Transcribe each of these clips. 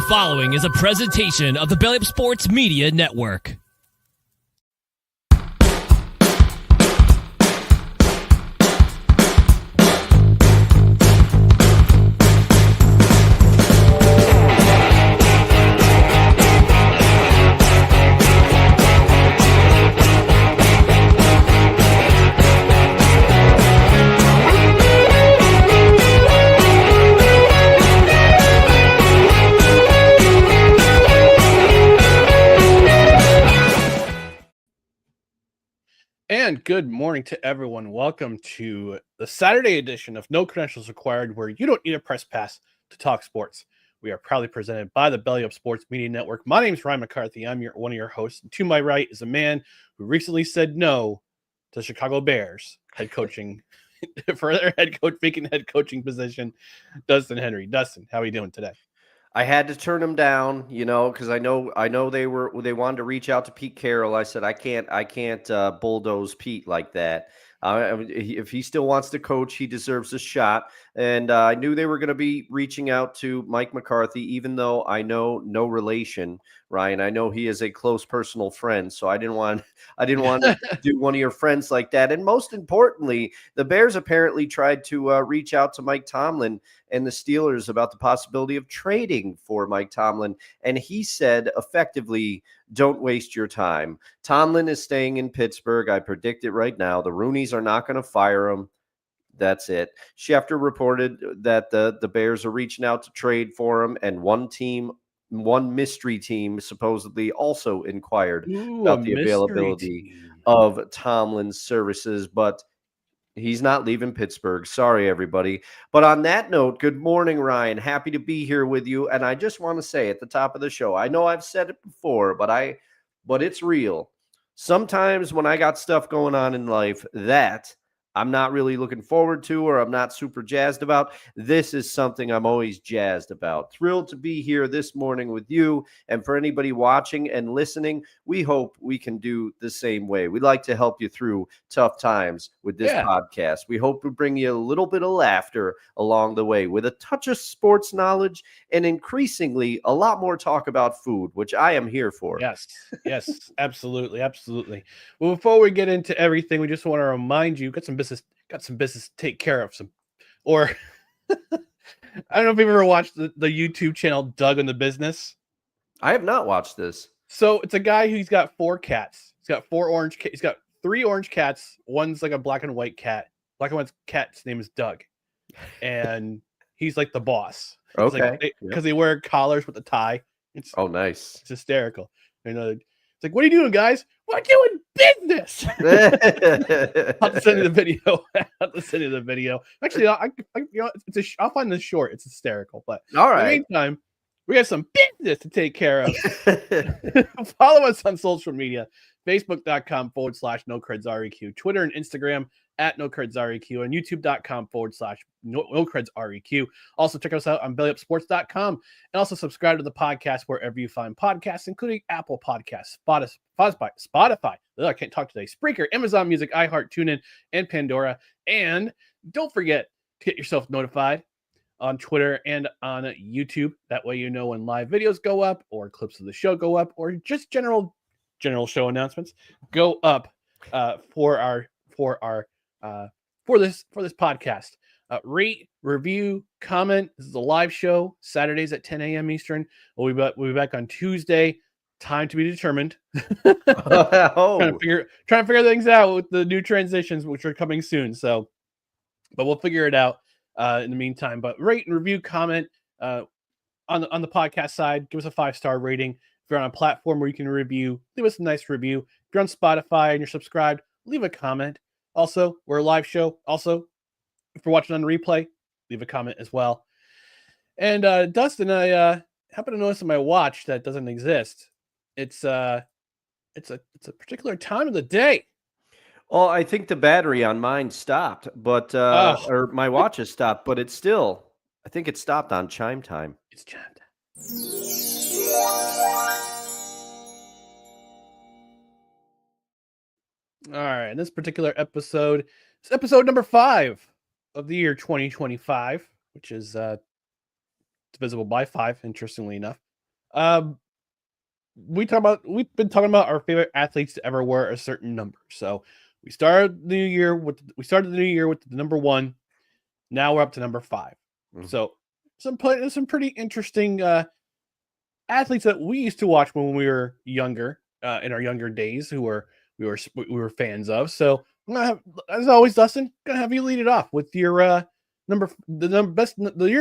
following is a presentation of the Belly Up Sports Media Network. And good morning to everyone. Welcome to the Saturday edition of No Credentials Required, where you don't need a press pass to talk sports. We are proudly presented by the Belly Up Sports Media Network. My name is Ryan McCarthy. I'm one of your hosts. And to my right is a man who recently said no to Chicago Bears head coaching for their vacant head coaching position, Dustin Henry. Dustin, how are you doing today? I had to turn him down, because I know they wanted to reach out to Pete Carroll. I said I can't bulldoze Pete like that. If he still wants to coach, he deserves a shot. And I knew they were going to be reaching out to Mike McCarthy, even though I know no relation, Ryan. I know he is a close personal friend, so I didn't want to do one of your friends like that. And most importantly, the Bears apparently tried to reach out to Mike Tomlin and the Steelers about the possibility of trading for Mike Tomlin. And he said effectively, don't waste your time. Tomlin is staying in Pittsburgh. I predict it right now. The Rooneys are not going to fire him. That's it. Schefter reported that the Bears are reaching out to trade for him, and one mystery team supposedly also inquired about the availability of Tomlin's services, but he's not leaving Pittsburgh. Sorry, everybody. But on that note, good morning, Ryan. Happy to be here with you. And I just want to say at the top of the show, I know I've said it before, but it's real. Sometimes when I got stuff going on in life that I'm not really looking forward to or I'm not super jazzed about, this is something I'm always jazzed about. Thrilled to be here this morning with you. And for anybody watching and listening, we hope we can do the same way. We'd like to help you through tough times with this podcast. We hope to bring you a little bit of laughter along the way with a touch of sports knowledge and increasingly a lot more talk about food, which I am here for. Yes, absolutely. Well, before we get into everything, we just want to remind you, got some business to take care of. I don't know if you've ever watched the YouTube channel Doug in the Business. I have not watched this. So it's a guy who's got 4 cats. He's got 4 orange cats. He's got 3 orange cats. One's like a black and white cat. Black and white cat's name is Doug, and he's like the boss. Okay, because they wear collars with a tie. Nice. It's hysterical. It's like, what are you doing, guys? We're doing business. I'll send you the video. Actually, I'll find this short. It's hysterical. But all right. In the meantime, we have some business to take care of. Follow us on social media: Facebook.com/NoCredsREQ, Twitter and Instagram @NoCredsREQ, and YouTube.com/NoCredsREQ. Also, check us out on BellyUpSports.com, and also subscribe to the podcast wherever you find podcasts, including Apple Podcasts, Spotify. I can't talk today. Spreaker, Amazon Music, iHeart, TuneIn, and Pandora. And don't forget to get yourself notified on Twitter and on YouTube. That way you know when live videos go up, or clips of the show go up, or just general show announcements go up for this podcast. Rate, review, comment. This is a live show, Saturdays at 10 a.m. Eastern. We'll be back on Tuesday. Time to be determined. Trying to figure things out with the new transitions, which are coming soon. So, but we'll figure it out in the meantime. But rate and review, comment on the podcast side. Give us a 5-star rating. If you're on a platform where you can review, leave us a nice review. If you're on Spotify and you're subscribed, leave a comment. Also, we're a live show. Also, if you're watching on replay, leave a comment as well. And Dustin, I happen to notice on my watch that doesn't exist. It's a particular time of the day. Well, I think the battery on mine stopped, but or my watch has stopped, but it's still. I think it stopped on chime time. It's chime time. All right, in this particular episode, it's episode number 5 of the year 2025, which is divisible by 5, interestingly enough. We've been talking about our favorite athletes to ever wear a certain number. So we started the new year with the number 1. Now we're up to number 5. So some pretty interesting athletes that we used to watch when we were younger, in our younger days, we were fans of. So I'm gonna have, as always, Dustin, gonna have you lead it off with your your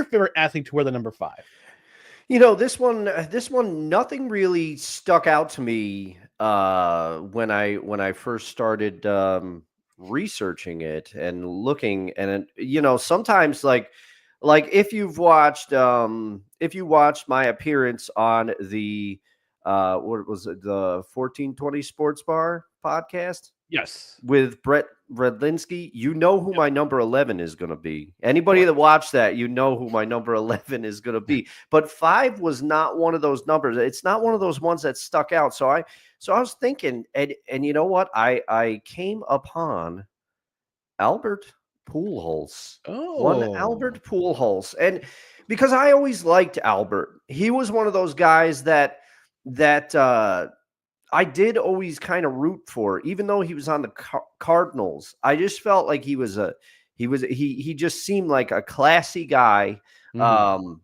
favorite athlete to wear the number 5. This one, nothing really stuck out to me when I first started researching it and looking, and sometimes like if you watched my appearance on the what was it, the 1420 Sports Bar podcast. Yes. With Brett Redlinsky, who my number 11 is going to be. Anybody that watched that, who my number 11 is going to be. But 5 was not one of those numbers. It's not one of those ones that stuck out. So I was thinking, and you know what? I came upon Albert Pujols. One Albert Pujols. And because I always liked Albert, he was one of those guys that I did always kind of root for, even though he was on the Cardinals. I just felt like he just seemed like a classy guy. And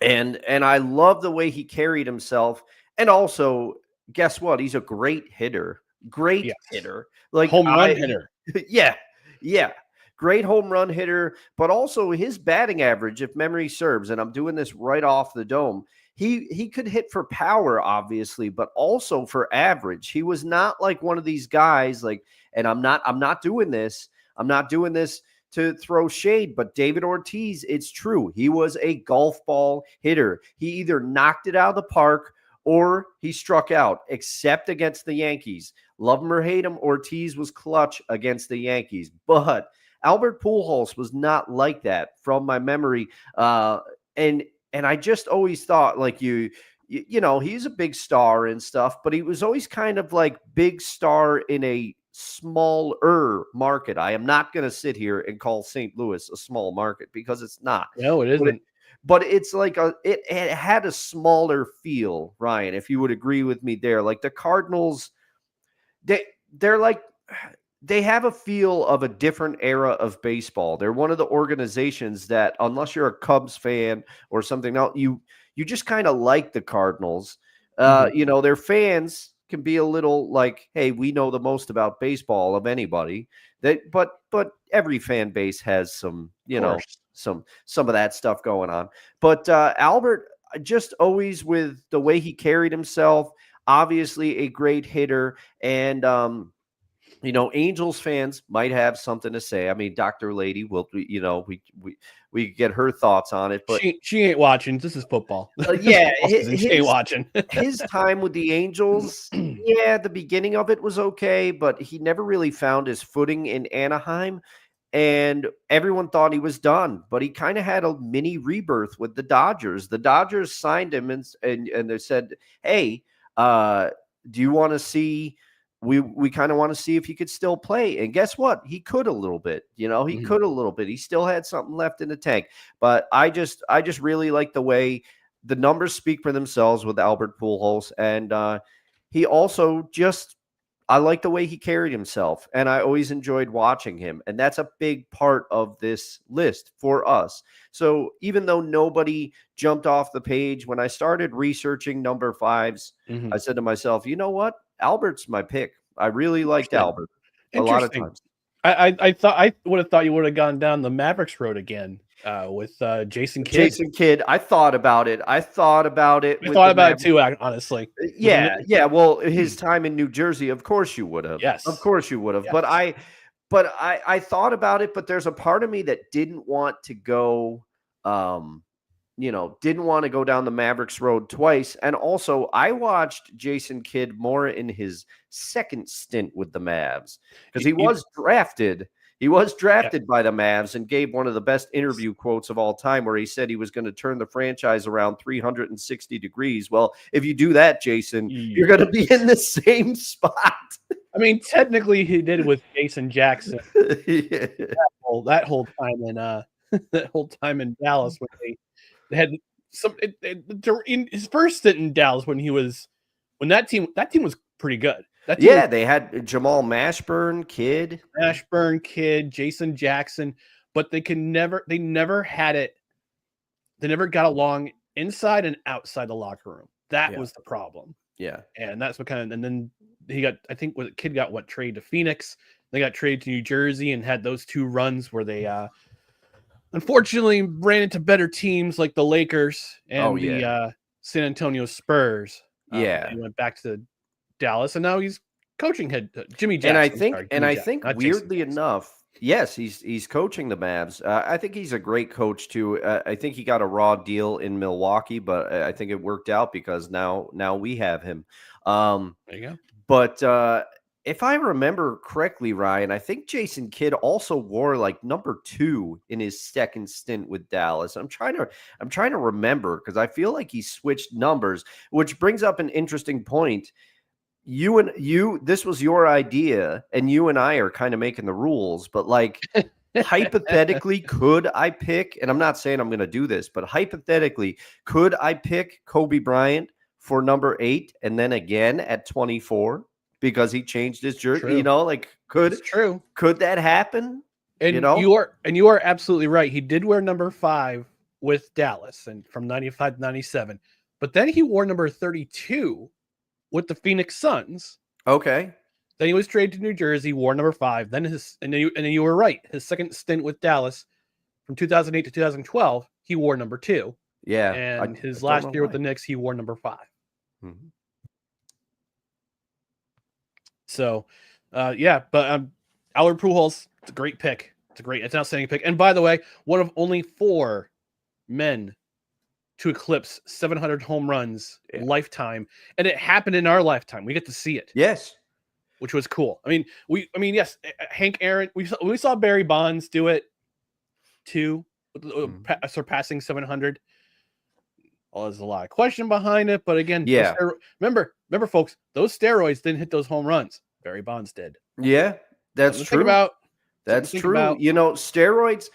I love the way he carried himself. And also, guess what? He's a great hitter. Hitter. Like home run hitter. Yeah. Great home run hitter, but also his batting average, if memory serves, and I'm doing this right off the dome, he could hit for power, obviously, but also for average. He was not like one of these guys and I'm not doing this to throw shade, but David Ortiz, it's true. He was a golf ball hitter. He either knocked it out of the park or he struck out, except against the Yankees. Love him or hate him, Ortiz was clutch against the Yankees, but Albert Pujols was not like that from my memory. And I just always thought he's a big star and stuff, but he was always kind of like big star in a smaller market. I am not going to sit here and call St. Louis a small market because it's not. No, it isn't. But it's like it had a smaller feel, Ryan, if you would agree with me there. Like the Cardinals, they're like, they have a feel of a different era of baseball. They're one of the organizations that, unless you're a Cubs fan or something else, you just kind of like the Cardinals. Their fans can be a little like, hey, we know the most about baseball of anybody. But every fan base has some, some of that stuff going on. But Albert, just always with the way he carried himself, obviously a great hitter. And Angels fans might have something to say. I mean, Dr. Lady will, we get her thoughts on it, but she ain't watching. This is football. Yeah, she ain't watching. His time with the Angels, the beginning of it was okay, but he never really found his footing in Anaheim, and everyone thought he was done. But he kind of had a mini rebirth with the Dodgers. The Dodgers signed him, and they said, "Hey, do you want to see?" We kind of want to see if he could still play. And guess what? He could a little bit. He could a little bit. He still had something left in the tank. But I just really like the way the numbers speak for themselves with Albert Pujols. And he also I like the way he carried himself. And I always enjoyed watching him. And that's a big part of this list for us. So even though nobody jumped off the page, when I started researching number 5s, I said to myself, you know what? Albert's my pick. I really liked Albert a lot of times. I would have thought you would have gone down the Mavericks road again with Jason Kidd. Jason Kidd. I thought about it. I thought about it too, honestly. Yeah. Well, his time in New Jersey, of course you would have. Yes. Of course you would have. Yes. But I thought about it, but there's a part of me that didn't want to go didn't want to go down the Mavericks road twice. And also, I watched Jason Kidd more in his second stint with the Mavs because he was drafted. He was drafted by the Mavs and gave one of the best interview quotes of all time where he said he was going to turn the franchise around 360 degrees. Well, if you do that, Jason, you're going to be in the same spot. I mean, technically he did with Jason Jackson. that whole time in Dallas when they had in his first stint in Dallas when that team was pretty good. They had Jamal Mashburn, Kidd, Jason Jackson, but they never had it. They never got along inside and outside the locker room. That was the problem. Yeah. And that's what and then Kidd got traded to Phoenix. They got traded to New Jersey and had those 2 runs where they unfortunately ran into better teams like the Lakers and the San Antonio Spurs. He went back to Dallas, and now he's coaching Jimmy Jackson. And I think weirdly enough, yes, he's coaching the Mavs. I think he's a great coach too. I think he got a raw deal in Milwaukee, but I think it worked out because now we have him. There you go. But if I remember correctly, Ryan, I think Jason Kidd also wore like number 2 in his second stint with Dallas. I'm trying to remember because I feel like he switched numbers, which brings up an interesting point. This was your idea, and you and I are kind of making the rules, but like hypothetically, could I pick, and I'm not saying I'm going to do this, but hypothetically, could I pick Kobe Bryant for number 8 and then again at 24 because he changed his jersey? True. Could that happen? And you are absolutely right. He did wear number 5 with Dallas and from 95 to 97, but then he wore number 32 with the Phoenix Suns. Okay. Then he was traded to New Jersey, wore number 5. Then you were right. His second stint with Dallas from 2008 to 2012, he wore number 2. Yeah. And his last year with the Knicks, he wore number 5. Mm-hmm. So, but Albert Pujols, it's a great pick. It's an outstanding pick. And by the way, one of only 4 men to eclipse 700 home runs lifetime, and it happened in our lifetime. We get to see it. Yes, which was cool. Yes, Hank Aaron. We saw Barry Bonds do it too, surpassing 700. Well, there's a lot of question behind it, but again, remember, folks, those steroids didn't hit those home runs. Barry Bonds did. Yeah, that's true. That's true. Steroids.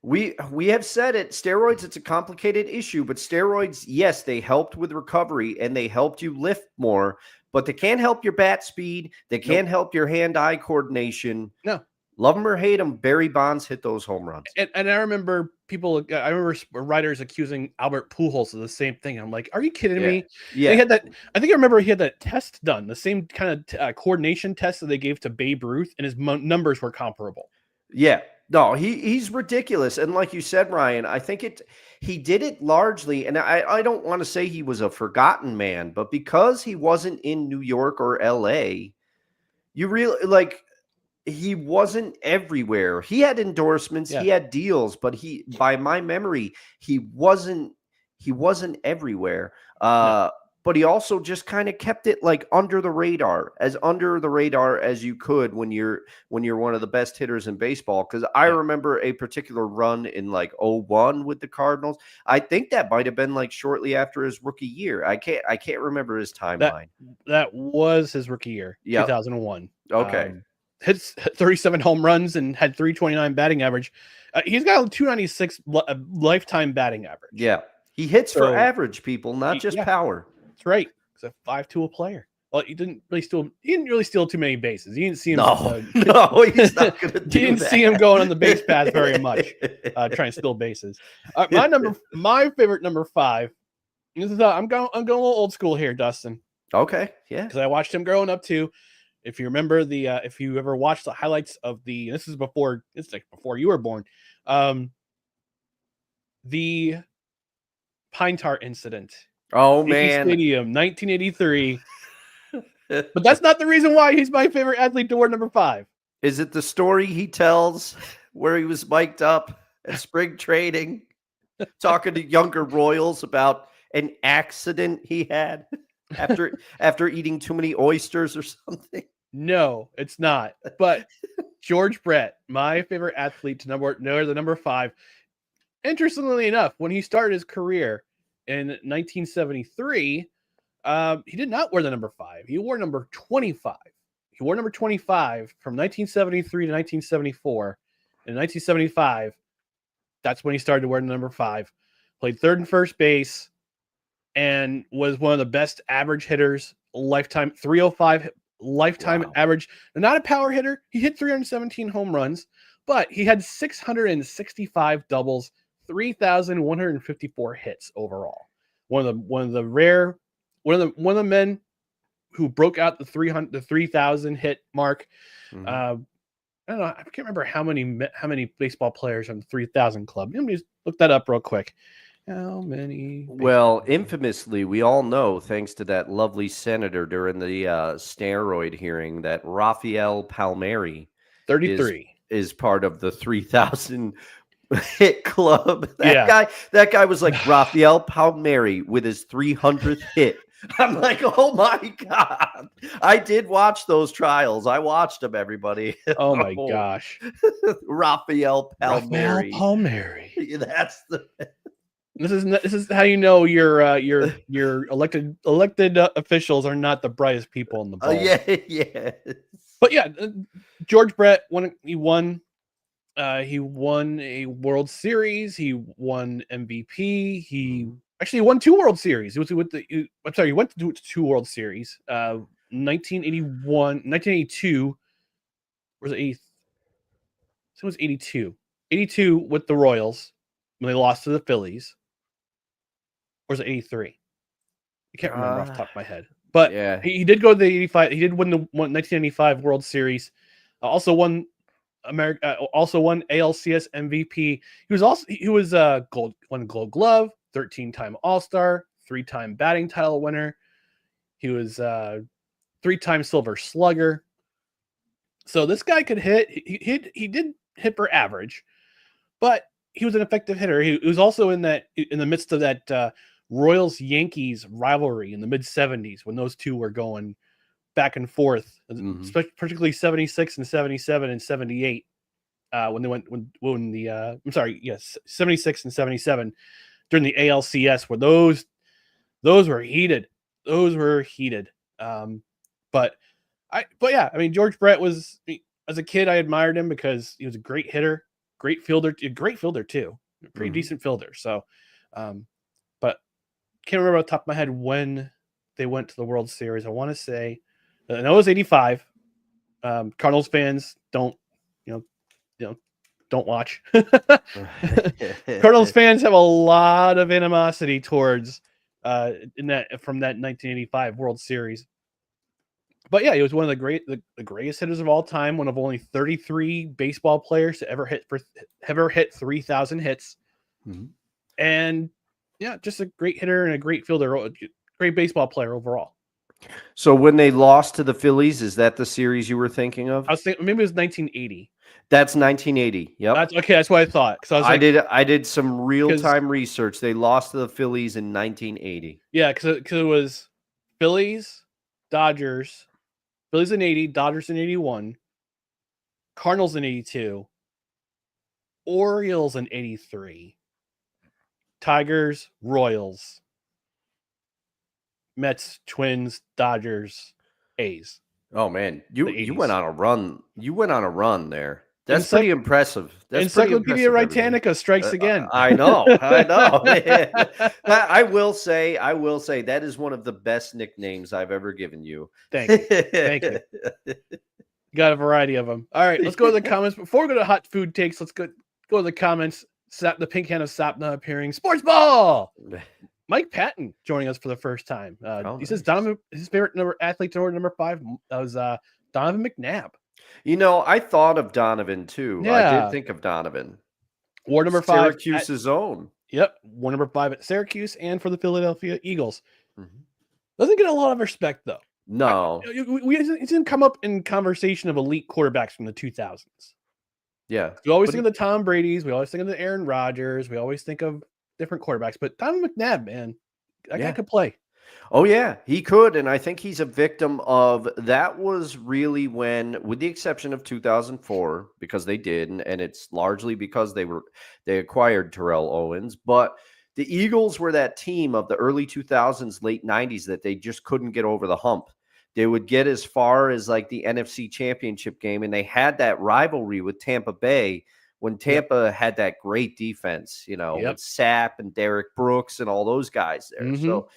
We have said it. Steroids, it's a complicated issue, but steroids, yes, they helped with recovery and they helped you lift more, but they can't help your bat speed. They can't help your hand-eye coordination. No. Love them or hate them, Barry Bonds hit those home runs. And I remember writers accusing Albert Pujols of the same thing. I'm like, are you kidding me? Yeah. He had that. I think I remember he had that test done, the same kind of coordination test that they gave to Babe Ruth, and his numbers were comparable. Yeah. No, he's ridiculous. And like you said, Ryan, I think he did it largely, and I don't want to say he was a forgotten man, but because he wasn't in New York or LA, you really he wasn't everywhere. He had endorsements, he had deals, but by my memory, he wasn't everywhere. But he also just kind of kept it like under the radar as you could when you're one of the best hitters in baseball. Because I remember a particular run in like 2001 with the Cardinals. I think that might have been like shortly after his rookie year. I can't remember his timeline. That was his rookie year, 2001. Okay. Hit 37 home runs and had 329 batting average. He's got a 296 lifetime batting average. Yeah. He hits for average, people, not just power. That's right. He's a 5-tool player. Well, he didn't really steal too many bases. You didn't see him. No, he's not going to do that. You didn't see him going on the base paths very much, trying to steal bases. My favorite number 5. This is I'm going a little old school here, Dustin. Okay, yeah. Because I watched him growing up too. If you remember if you ever watched the highlights of this is before you were born, the Pine Tar incident. Oh man, Stadium, 1983. But that's not the reason why he's my favorite athlete to wear number 5. Is it the story he tells where he was mic'd up at spring training, talking to younger Royals about an accident he had after eating too many oysters or something? No, it's not. But George Brett, my favorite athlete to wear the number 5. Interestingly enough, when he started his career in 1973, he did not wear the number 5. He wore number 25. He wore number 25 from 1973 to 1974. In 1975, that's when he started to wear the number 5. played third and first base, and was one of the best average hitters lifetime. 305 lifetime average. Not a power hitter. He hit 317 home runs, but he had 665 doubles, 3,154 hits overall. One of the men who broke out the 3,000 hit mark. I don't know. I can't remember how many baseball players on the 3,000 club. Let me just look that up real quick. How many? Well, infamously, we all know, thanks to that lovely senator during the steroid hearing, that Rafael Palmieri 33 is part of the 3,000 hit club. That guy was like Rafael Palmieri with his 300th hit. I'm like, oh my God. I did watch those trials. I watched them, everybody. Oh my gosh. Rafael Palmieri. That's the This is how you know your elected officials are not the brightest people in the ball. Yeah. But yeah, George Brett he won a World Series. He won MVP. He actually won 2 World Series. He went to 2 World Series. 1981, 1982. Was it 80? So it was 82. 82 with the Royals when they lost to the Phillies. Or was it 83? I can't remember off the top of my head. But yeah, he did go to the 85. He did win the 1985 World Series. Also won ALCS MVP. He was won Gold Glove, 13-time All-Star, 3-time batting title winner. He was 3-time Silver Slugger. So this guy could hit. He did hit for average, but he was an effective hitter. He was also in the midst of that Royals-Yankees rivalry in the mid-'70s when those two were going back and forth, particularly 76 and 77 and 78 when they went 76 and 77 during the ALCS where those were heated. But yeah, I mean, George Brett was, as a kid, I admired him because he was a great hitter, great fielder too, pretty decent fielder. So, but can't remember off the top of my head when they went to the World Series. I want to say, I know it was 85. Cardinals fans don't watch. Cardinals fans have a lot of animosity towards from that 1985 World Series. But yeah, he was one of the greatest hitters of all time. One of only 33 baseball players to ever hit 3,000 hits. And yeah, just a great hitter and a great fielder, great baseball player overall. So when they lost to the Phillies, is that the series you were thinking of? I was thinking maybe it was 1980. That's 1980. Yep. That's what I thought. Because I did some real-time research. They lost to the Phillies in 1980. Yeah, because it was Phillies, Dodgers, Phillies in 80, Dodgers in 81, Cardinals in 82, Orioles in 83, Tigers, Royals, Mets, Twins, Dodgers, A's. Oh man, you went on a run. You went on a run there. That's pretty impressive. Encyclopedia Britannica strikes again. I know. I will say that is one of the best nicknames I've ever given you. Thank you. Got a variety of them. All right, let's go to the comments. Before we go to hot food takes, let's go to the comments. The pink hand of Sapna appearing. Sports ball. Mike Patton joining us for the first time. He says Donovan, his favorite athlete to order number 5 was Donovan McNabb. You know, I thought of Donovan too. Yeah. I did think of Donovan. War number 5. Syracuse's own. Yep. War number 5 at Syracuse and for the Philadelphia Eagles. Doesn't get a lot of respect though. No. It didn't come up in conversation of elite quarterbacks from the 2000s. Yeah. We always think of the Tom Brady's. We always think of the Aaron Rodgers. We always think of different quarterbacks. But Donovan McNabb, man, that guy could play. Oh, yeah, he could. And I think he's a victim of that was really when, with the exception of 2004, because they did, and it's largely because they acquired Terrell Owens. But the Eagles were that team of the early 2000s, late 90s that they just couldn't get over the hump. They would get as far as like the NFC Championship game, and they had that rivalry with Tampa Bay when Tampa had that great defense, with Sapp and Derek Brooks and all those guys there. Mm-hmm.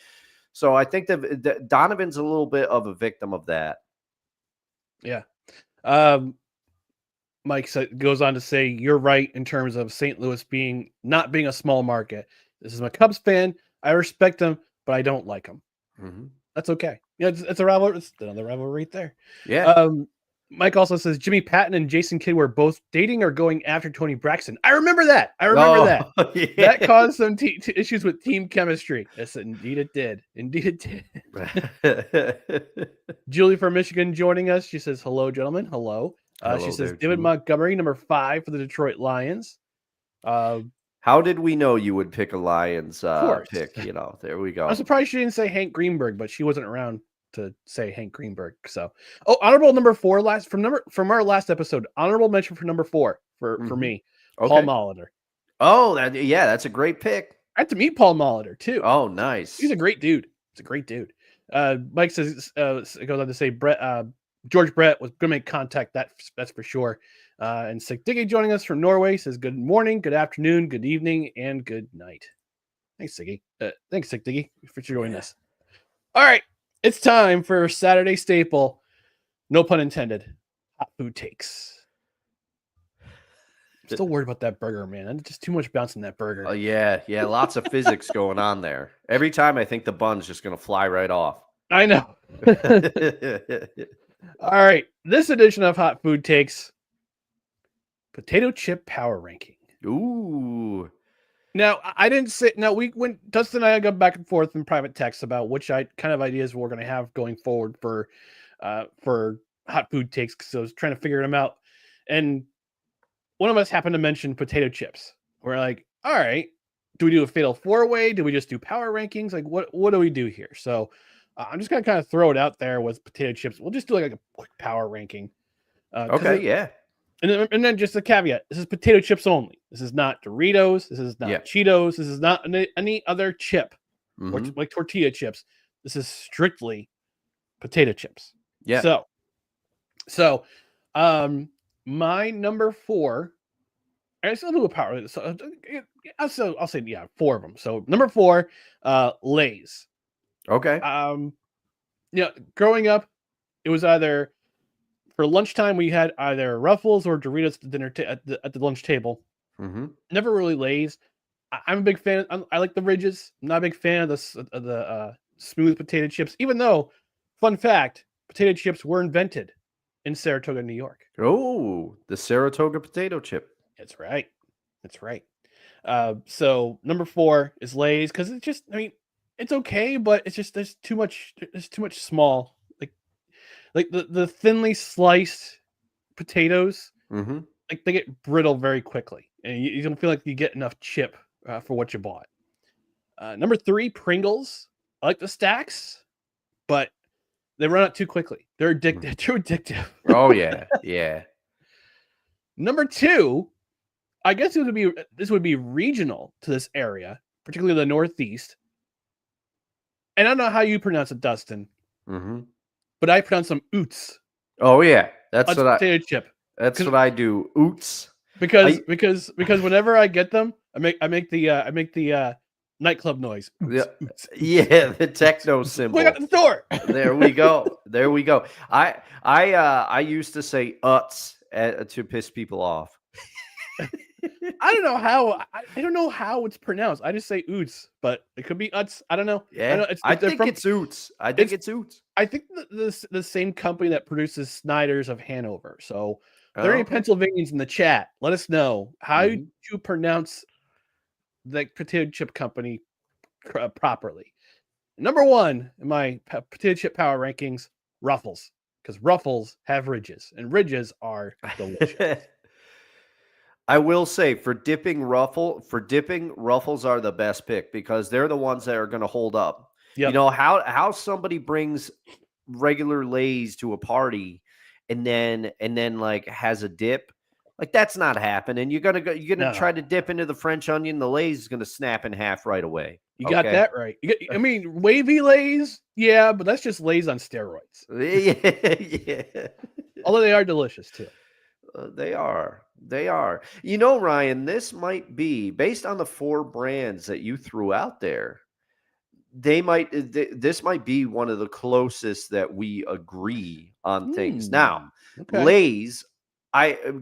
So I think that Donovan's a little bit of a victim of that. Yeah. Mike goes on to say, you're right in terms of St. Louis not being a small market. This is my Cubs fan. I respect them, but I don't like them. Mm-hmm. That's okay. Yeah, it's a rivalry. It's another rivalry right there. Yeah. Mike also says Jimmy Patton and Jason Kidd were both dating or going after Tony Braxton. I remember that. That. Yeah. That caused some issues with team chemistry. Yes, indeed it did. Indeed it did. Julie from Michigan joining us. She says, hello, gentlemen. Hello. She says, David Julie. Montgomery, number 5 for the Detroit Lions. How did we know you would pick a Lions pick? There we go. I'm surprised she didn't say Hank Greenberg, but she wasn't around to say Hank Greenberg. So, honorable number 4 from our last episode. Honorable mention for number 4 for me, okay. Paul Molitor. Oh, that's a great pick. I had to meet Paul Molitor too. Oh, nice. He's a great dude. Mike says it goes on to say George Brett was going to make contact. That's for sure. And Sick Diggy joining us from Norway says good morning, good afternoon, good evening, and good night. Thanks, Siggy. Thanks, Sick Diggy, for joining us. All right, it's time for Saturday staple. No pun intended. Hot food takes. I'm still worried about that burger, man. Just too much bounce in that burger. Oh yeah. Lots of physics going on there. Every time I think the bun's just going to fly right off. I know. All right, this edition of Hot Food Takes, potato chip power ranking. Ooh. Now, I didn't say. Now, Dustin and I got back and forth in private text about which kind of ideas we're going to have going forward for Hot Food Takes, because I was trying to figure them out. And one of us happened to mention potato chips. We're like, all right, do we do a fatal 4-way? Do we just do power rankings? Like, what do we do here? So I'm just going to kind of throw it out there with potato chips. We'll just do like a quick power ranking. Okay, yeah. And then just a caveat. This is potato chips only. This is not Doritos. This is not Cheetos. This is not any other chip, like tortilla chips. This is strictly potato chips. Yeah. So, my number 4, I still do a power. So I'll say 4 of them. So number 4, Lay's. Okay. Growing up, it was either for lunchtime we had either Ruffles or Doritos at the dinner at the lunch table. Mm-hmm. Never really Lay's. I'm a big fan. I like the Ridges. I'm not a big fan of the smooth potato chips. Even though, fun fact, potato chips were invented in Saratoga, New York. Oh, the Saratoga potato chip. That's right. So number 4 is Lay's, because it's just, it's okay, but it's just there's too much small, like the thinly sliced potatoes, like they get brittle very quickly, and you don't feel like you get enough chip for what you bought. Number 3, Pringles. I like the stacks, but they run out too quickly. They're addictive. Too addictive. Oh yeah. Number 2, I guess this would be regional to this area, particularly the Northeast. And I don't know how you pronounce it, Dustin. But I pronounce them oots. Oh yeah, that's what potato chip. That's what I do. Oots. Because whenever I get them, I make the nightclub noise. Oots, oots, yeah, the techno symbol. We got the store. There we go. I used to say uts to piss people off. I don't know how it's pronounced. I just say oots, but it could be uts. I don't know. Yeah, I think it's oots. I think it's oots. I think the same company that produces Snyder's of Hanover. So if there are any Pennsylvanians in the chat, let us know how you pronounce the potato chip company properly. Number 1 in my potato chip power rankings, Ruffles, because Ruffles have ridges, and ridges are delicious. I will say for dipping Ruffles are the best pick, because they're the ones that are going to hold up. Yep. You know how somebody brings regular Lay's to a party and then like has a dip, like that's not happening. You're gonna try to dip into the French onion. The Lay's is gonna snap in half right away. You got that right. Wavy Lay's, yeah, but that's just Lay's on steroids. Yeah. Although they are delicious too. They are. They are. You know, Ryan, this might be based on the 4 brands that you threw out there. This might be one of the closest that we agree on things. Now, Okay. Lay's,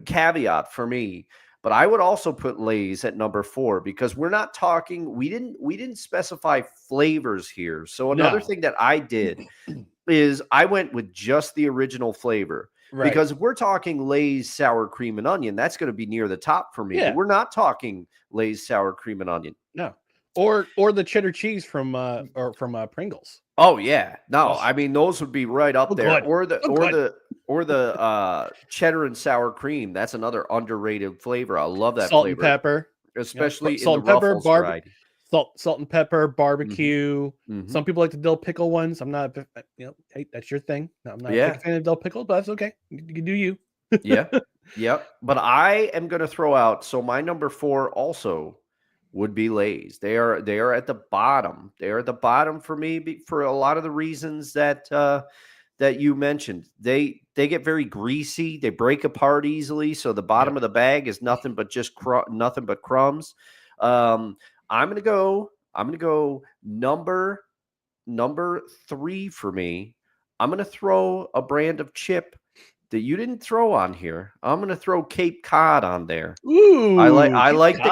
caveat for me, but I would also put Lay's at number 4 because we're not talking. We didn't specify flavors here. So another No. thing that I did is I went with just the original flavor. Right. Because if we're talking Lay's sour cream and onion, that's going to be near the top for me. Yeah. But we're not talking Lay's sour cream and onion. No. Or the cheddar cheese from Pringles. Oh yeah. No, Oh. I mean those would be right up there. Good. Or the cheddar and sour cream. That's another underrated flavor. I love that Salt flavor. and pepper. Especially Salt in and the pepper, Ruffles variety. Salt and pepper, barbecue. Mhm. Some people like the dill pickle ones. I'm not, hey, that's your thing. No, I'm not a big fan of dill pickle, but that's okay. You can do you. Yeah. Yep. But I am going to throw out. So my number 4 also would be Lay's. They are at the bottom. They are at the bottom for me for a lot of the reasons that that you mentioned. They get very greasy. They break apart easily. So the bottom of the bag is nothing but just nothing but crumbs. I'm gonna go number 3 for me. I'm gonna throw a brand of chip that you didn't throw on here. I'm gonna throw Cape Cod on there. Ooh, I like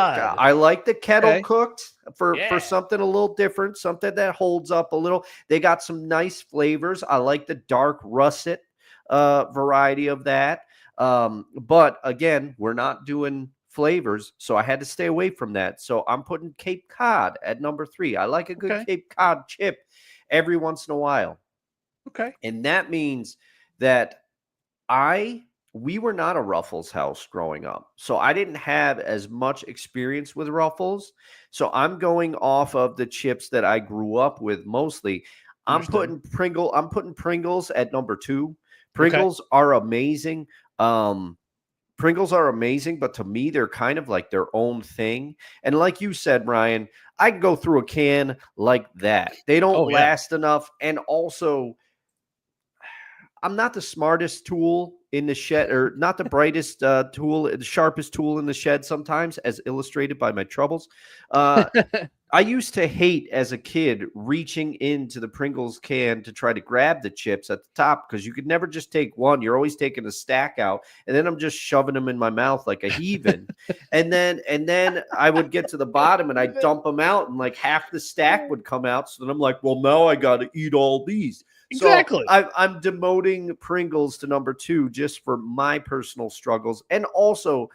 the kettle Okay. cooked for Yeah. something a little different, something that holds up a little. They got some nice flavors. I like the dark russet variety of that. But again, we're not doing flavors, so I had to stay away from that. So I'm putting Cape Cod at number 3. I like a good Okay. Cape Cod chip every once in a while. Okay. And that means that we were not a Ruffles house growing up. So I didn't have as much experience with Ruffles. So I'm going off of the chips that I grew up with mostly. I'm Understood. putting Pringles at number 2. Pringles are amazing. Pringles are amazing, but to me, they're kind of like their own thing. And like you said, Ryan, I can go through a can like that. They don't last enough. And also, I'm not the smartest tool in the shed, or not the brightest tool, the sharpest tool in the shed sometimes, as illustrated by my troubles. I used to hate as a kid reaching into the Pringles can to try to grab the chips at the top because you could never just take one. You're always taking a stack out, and then I'm just shoving them in my mouth like a heathen. and then I would get to the bottom and I'd dump them out, and like half the stack would come out. So then I'm like, well, now I got to eat all these. Exactly. So I'm demoting Pringles to number 2 just for my personal struggles. And also,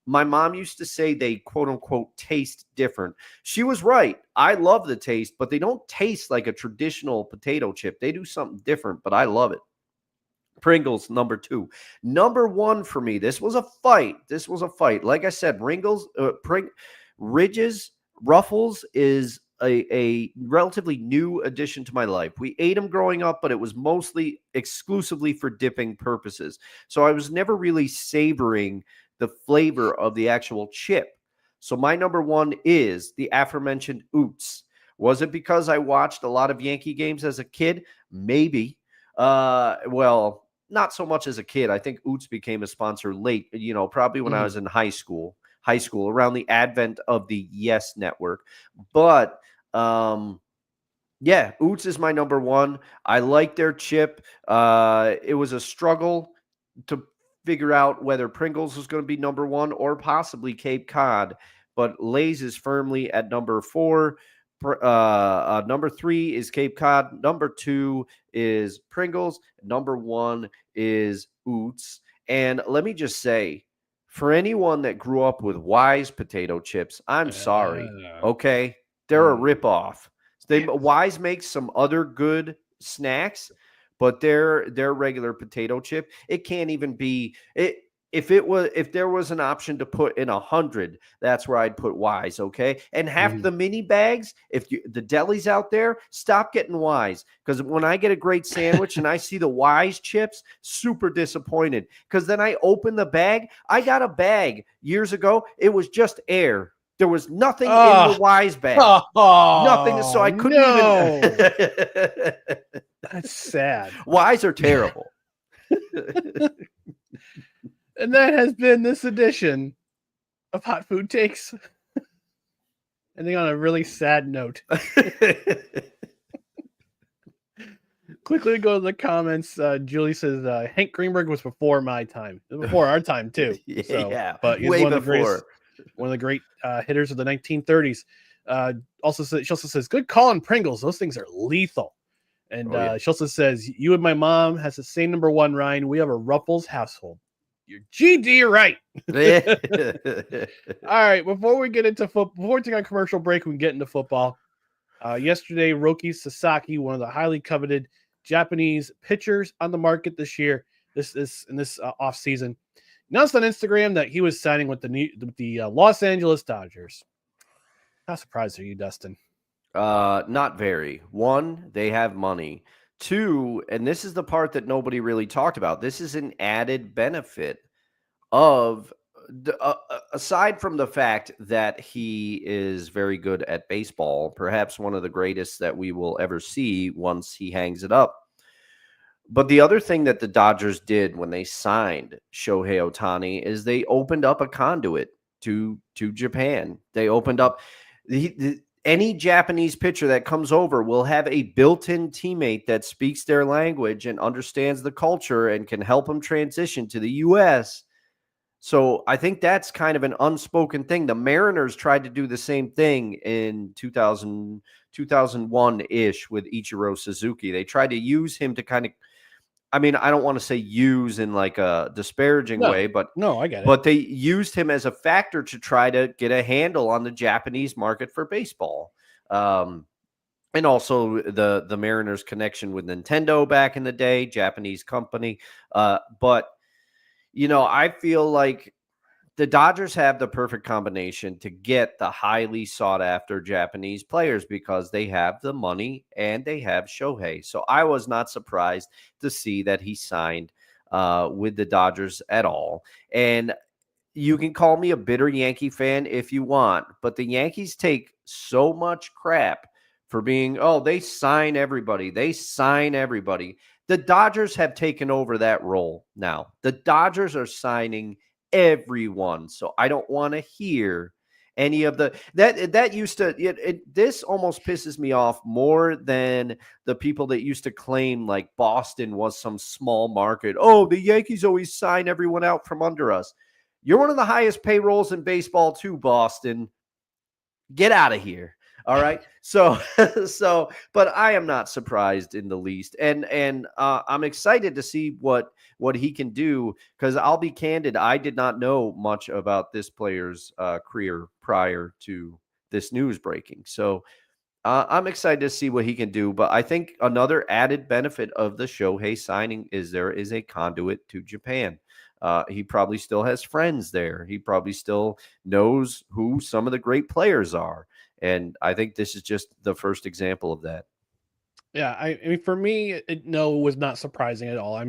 my mom used to say they quote unquote taste different. She was right. I love the taste, but they don't taste like a traditional potato chip. They do something different, but I love it. Pringles, number 2. Number 1 for me. This was a fight. Like I said, Ridges, Ruffles is a relatively new addition to my life. We ate them growing up, but it was mostly exclusively for dipping purposes. So I was never really savoring the flavor of the actual chip. So my number 1 is the aforementioned Oots. Was it because I watched a lot of Yankee games as a kid? Maybe. Well, not so much as a kid. I think Oots became a sponsor late, probably when I was in high school, around the advent of the Yes Network. But yeah, Oots is my number 1. I like their chip. It was a struggle to figure out whether Pringles was going to be number 1 or possibly Cape Cod, but Lay's is firmly at number 4. Number 3 is Cape Cod. Number 2 is Pringles. Number 1 is Oots. And let me just say, for anyone that grew up with Wise potato chips, I'm sorry. Okay, they're a ripoff. Wise makes some other good snacks, but their regular potato chip, it can't even be it. If there was an option to put in 100, that's where I'd put Wise, okay? And half the mini bags, the delis out there, stop getting Wise, because when I get a great sandwich and I see the Wise chips, super disappointed, because then I open the bag. I got a bag years ago. It was just air. There was nothing in the Wise bag. Nothing, so I couldn't even. That's sad. Wise are terrible. And that has been this edition of Hot Food Takes. Ending on a really sad note. Quickly go to the comments. Julie says Hank Greenberg was before my time, before our time too. Yeah, but he's way one of the before. one of the great hitters of the 1930s. She also says, "Good call on Pringles. Those things are lethal." And she also says, "You and my mom has the same number one, Ryan. We have a Ruffles household." You're GD right. All right. Before we get into football, before we take a commercial break, we can get into football. Yesterday, Roki Sasaki, one of the highly coveted Japanese pitchers on the market this year, this off season, announced on Instagram that he was signing with the Los Angeles Dodgers. How surprised are you, Dustin? Not very. One, they have money. Two, and this is the part that nobody really talked about. This is an added benefit of aside from the fact that he is very good at baseball, perhaps one of the greatest that we will ever see once he hangs it up. But the other thing that the Dodgers did when they signed Shohei Ohtani is they opened up a conduit to Japan. They opened up any Japanese pitcher that comes over will have a built-in teammate that speaks their language and understands the culture and can help them transition to the U.S. So I think that's kind of an unspoken thing. The Mariners tried to do the same thing in 2001-ish with Ichiro Suzuki. They tried to use him to kind of, I mean, I don't want to say use in like a disparaging way, but no, I get it. But they used him as a factor to try to get a handle on the Japanese market for baseball. And also the Mariners' connection with Nintendo back in the day, Japanese company. But, I feel like the Dodgers have the perfect combination to get the highly sought after Japanese players because they have the money and they have Shohei. So I was not surprised to see that he signed with the Dodgers at all. And you can call me a bitter Yankee fan if you want, but the Yankees take so much crap for being, they sign everybody. They sign everybody. The Dodgers have taken over that role now. The Dodgers are signing everyone. So I don't want to hear any of that used to this almost pisses me off more than the people that used to claim like Boston was some small market. Oh, the Yankees always sign everyone out from under us. You're one of the highest payrolls in baseball too, Boston. Get out of here. All right. So, but I am not surprised in the least. And I'm excited to see what he can do, because I'll be candid. I did not know much about this player's career prior to this news breaking. So I'm excited to see what he can do. But I think another added benefit of the Shohei signing is there is a conduit to Japan. He probably still has friends there. He probably still knows who some of the great players are. And I think this is just the first example of that. Yeah, I mean, for me, it was not surprising at all.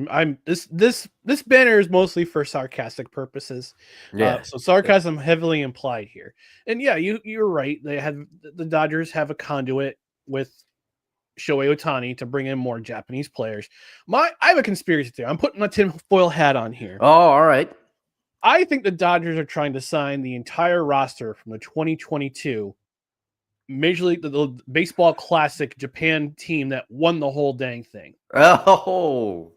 This banner is mostly for sarcastic purposes. Yeah. So sarcasm heavily implied here. And yeah, you're right. The Dodgers have a conduit with Shohei Ohtani to bring in more Japanese players. I have a conspiracy theory. I'm putting my tinfoil hat on here. Oh, all right. I think the Dodgers are trying to sign the entire roster from the 2022 Major League the Baseball Classic Japan team that won the whole dang thing. Oh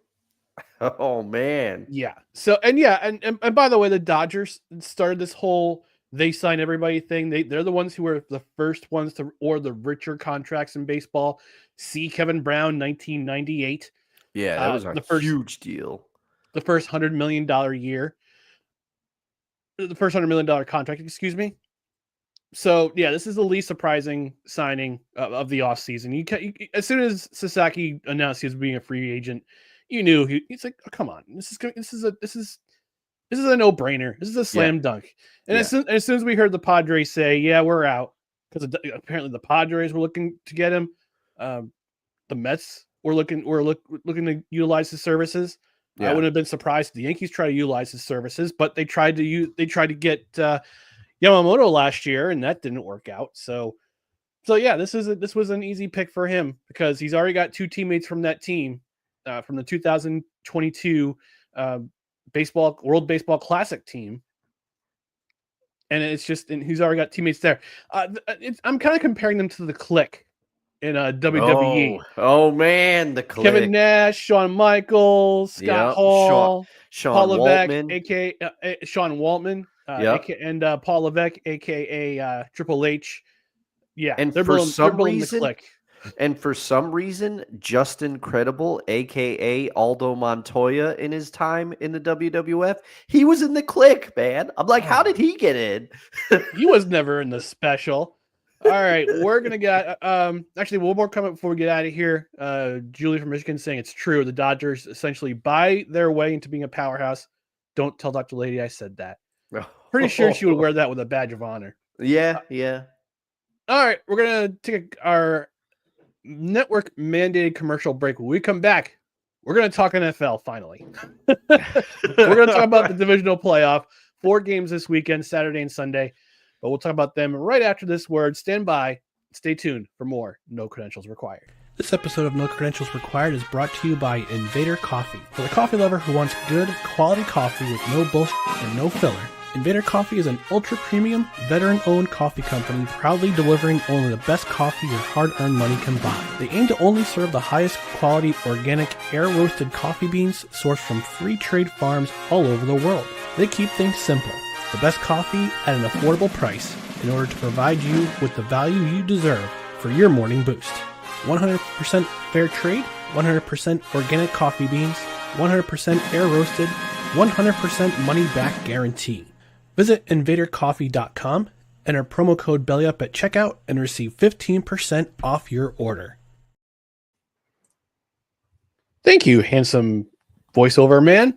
man. Yeah. So and by the way, the Dodgers started this whole they sign everybody thing. They're the ones who were the first ones to award the richer contracts in baseball. See Kevin Brown, 1998. Yeah, that was a huge deal. The first $100 million year. The first $100 million contract, excuse me. So, yeah, this is the least surprising signing of the offseason. You as soon as Sasaki announced he was being a free agent, you knew he's like, oh, come on, this is a no-brainer. This is a slam dunk. And as soon as we heard the Padres say, yeah, we're out, because apparently the Padres were looking to get him, the Mets were looking to utilize his services. I wouldn't have been surprised if the Yankees try to utilize his services, but they tried to get Yamamoto last year, and that didn't work out. So yeah, this was an easy pick for him because he's already got two teammates from that team, from the 2022 World Baseball Classic team. And it's just, and he's already got teammates there. I'm kind of comparing them to the Click in WWE. Oh man, the Click. Kevin Nash, Shawn Michaels, Scott Hall, Sean Paul Levesque, Waltman, aka Sean Waltman, and Paul Levesque, aka Triple H. Yeah, and they're building the Click. And for some reason, Justin Credible, aka Aldo Montoya, in his time in the WWF, he was in the Click, man. I'm like, how did he get in? He was never in the special. All right, we're gonna get actually one more comment before we get out of here. Julie from Michigan saying it's true. The Dodgers essentially buy their way into being a powerhouse. Don't tell Dr. Lady I said that. Pretty sure she would wear that with a badge of honor. Yeah. All right, we're gonna take our network mandated commercial break. When we come back, we're gonna talk NFL finally. We're gonna talk about the divisional playoff. 4 games this weekend, Saturday and Sunday. But we'll talk about them right after this word. Stand by. Stay tuned for more No Credentials Required. This episode of No Credentials Required is brought to you by Invader Coffee. For the coffee lover who wants good, quality coffee with no bullshit and no filler, Invader Coffee is an ultra-premium, veteran-owned coffee company proudly delivering only the best coffee your hard-earned money can buy. They aim to only serve the highest quality, organic, air-roasted coffee beans sourced from free trade farms all over the world. They keep things simple. The best coffee at an affordable price in order to provide you with the value you deserve for your morning boost. 100% fair trade, 100% organic coffee beans, 100% air roasted, 100% money back guarantee. Visit invadercoffee.com, enter promo code BELLYUP at checkout, and receive 15% off your order. Thank you, handsome voiceover man.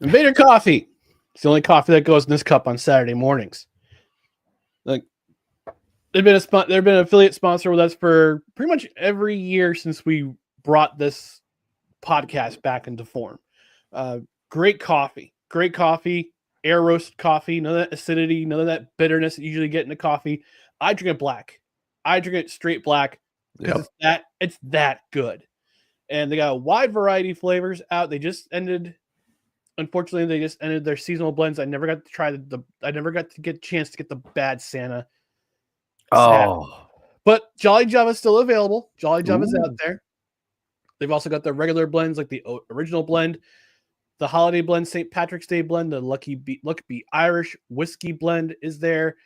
Invader Coffee. It's the only coffee that goes in this cup on Saturday mornings. Like, they've been an affiliate sponsor with us for pretty much every year since we brought this podcast back into form. Great coffee, air roasted coffee, none of that acidity, none of that bitterness that you usually get in the coffee. I drink it black. I drink it straight black because it's that good. And they got a wide variety of flavors out. Unfortunately, they just ended their seasonal blends. I never got to try I never got to get a chance to get the Bad Santa. But Jolly Java's still available. Jolly Java's out there. They've also got the regular blends like the original blend, the holiday blend, St. Patrick's Day blend, the Lucky Be Irish whiskey blend is there.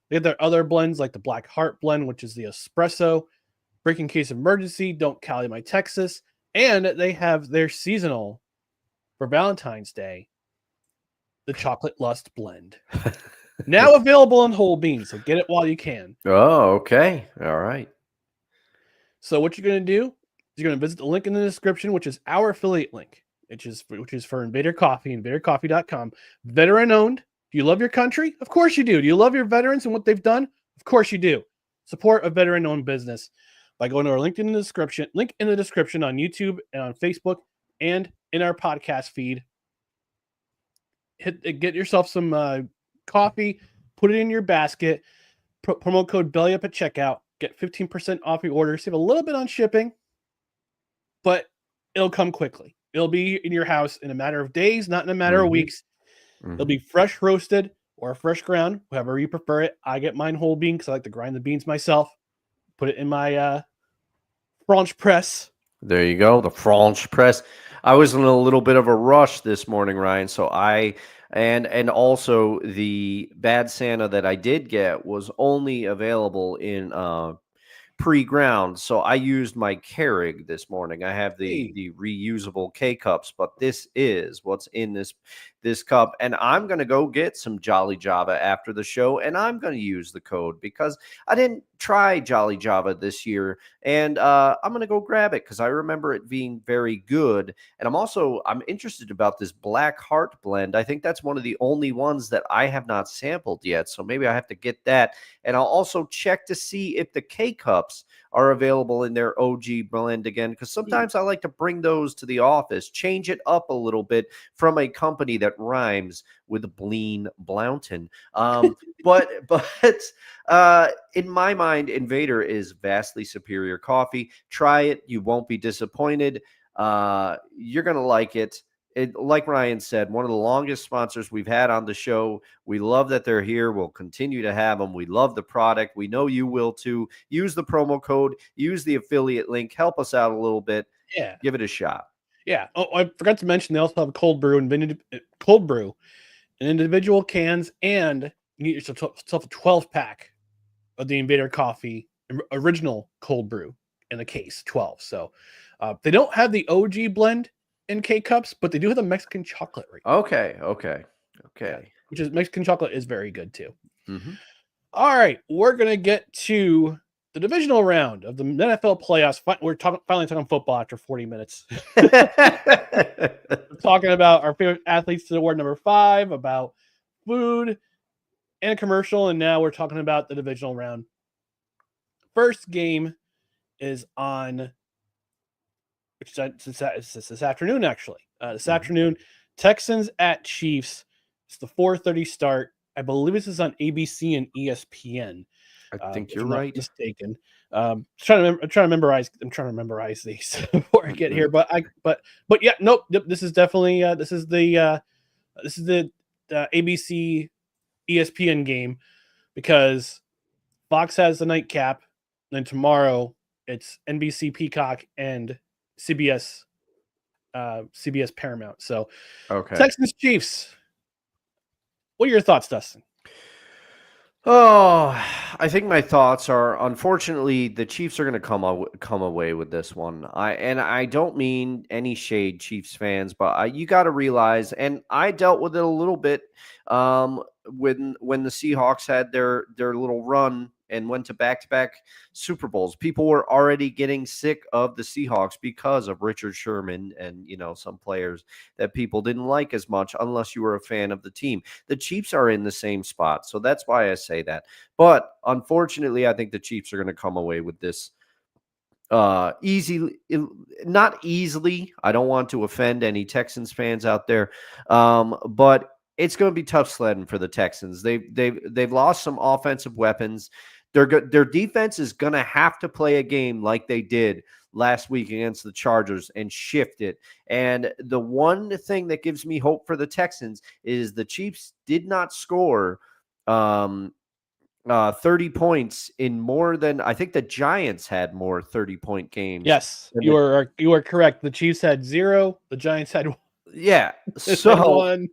They have their other blends like the Black Heart blend, which is the espresso, Breaking Case Emergency, Don't Cali My Texas, and they have their seasonal for Valentine's Day, the Chocolate Lust blend. Now available in whole beans, so get it while you can. Oh, okay. All right. So what you're going to do is you're going to visit the link in the description, which is our affiliate link, which is for Invader Coffee, invadercoffee.com. Veteran owned. Do you love your country? Of course you do. Do you love your veterans and what they've done? Of course you do. Support a veteran owned business by going to our link in the description on YouTube and on Facebook and in our podcast feed. Get yourself some coffee, put it in your basket, promo code BELLYUP at checkout, get 15% off your order, save a little bit on shipping, but it'll come quickly. It'll be in your house in a matter of days, not in a matter of weeks. It'll be fresh roasted or fresh ground, however you prefer it. I get mine whole bean because I like to grind the beans myself, put it in my French press. There you go, the French press. I was in a little bit of a rush this morning, Ryan, so and also the Bad Santa that I did get was only available in pre-ground, so I used my Keurig this morning. I have the reusable K-cups, but this is what's in this cup, and I'm going to go get some Jolly Java after the show, and I'm going to use the code because I didn't try Jolly Java this year, and I'm going to go grab it because I remember it being very good, and I'm interested about this Black Heart blend. I think that's one of the only ones that I have not sampled yet, so maybe I have to get that, and I'll also check to see if the K-cups are available in their OG blend again, because sometimes I like to bring those to the office, change it up a little bit from a company that rhymes with Bleen Blounton. But in my mind, Invader is vastly superior coffee. Try it. You won't be disappointed. You're going to like it. like Ryan said, one of the longest sponsors we've had on the show. We love that they're here. We'll continue to have them. We love the product. We know you will too. Use the promo code, use the affiliate link, help us out a little bit. Yeah. Give it a shot. Yeah. Oh, I forgot to mention they also have cold brew and cold brew in individual cans, and you get yourself a 12-pack of the Invader Coffee original cold brew in the case, 12. So they don't have the OG blend in K-Cups, but they do have the Mexican chocolate. Right? Okay. Yeah, which is Mexican chocolate is very good too. Mm-hmm. All right, we're going to get to the divisional round of the NFL playoffs. We're finally talking football after 40 minutes. We're talking about our favorite athletes to award number 5, about food and a commercial, and now we're talking about the divisional round. First game is on, which is this afternoon, actually. This afternoon, Texans at Chiefs. It's the 4:30 start. I believe this is on ABC and ESPN. I think you're I'm not right. mistaken. I'm trying to memorize these before I get here. But yeah, nope. This is definitely this is the ABC ESPN game, because Fox has the nightcap. Then tomorrow it's NBC Peacock and CBS Paramount. So Texans Chiefs. What are your thoughts, Dustin? Oh, I think my thoughts are, unfortunately, the Chiefs are going to come away with this one. I don't mean any shade, Chiefs fans, but you got to realize, and I dealt with it a little bit when the Seahawks had their little run and went to back-to-back Super Bowls. People were already getting sick of the Seahawks because of Richard Sherman and, some players that people didn't like as much unless you were a fan of the team. The Chiefs are in the same spot, so that's why I say that. But unfortunately, I think the Chiefs are going to come away with this not easily. I don't want to offend any Texans fans out there, but it's going to be tough sledding for the Texans. They've lost some offensive weapons. Their defense is going to have to play a game like they did last week against the Chargers and shift it. And the one thing that gives me hope for the Texans is the Chiefs did not score 30 points in more than, I think the Giants had more 30-point games. Yes, you are correct. The Chiefs had 0. The Giants had 1. Yeah. So,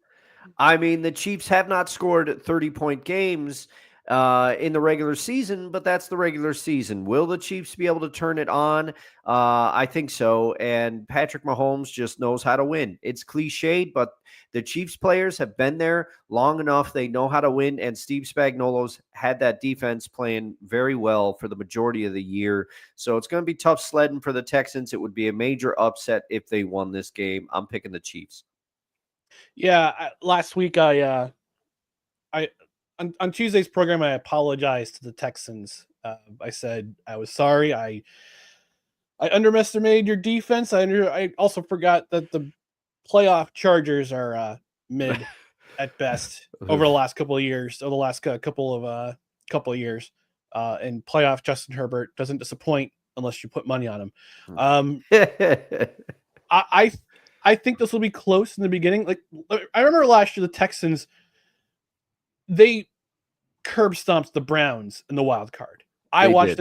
I mean, the Chiefs have not scored 30-point games in the regular season, but that's the regular season. Will the Chiefs be able to turn it on? I think so. And Patrick Mahomes just knows how to win. It's cliched, but the Chiefs players have been there long enough. They know how to win. And Steve Spagnuolo's had that defense playing very well for the majority of the year. So it's going to be tough sledding for the Texans. It would be a major upset if they won this game. I'm picking the Chiefs. Yeah, last week on Tuesday's program, I apologized to the Texans. I said I was sorry. I underestimated your defense. I also forgot that the playoff Chargers are mid at best over the last couple of years. Or the last couple of years. And playoff Justin Herbert doesn't disappoint unless you put money on him. I think this will be close in the beginning. Like, I remember last year the Texans, they curb stomped the Browns in the wild card.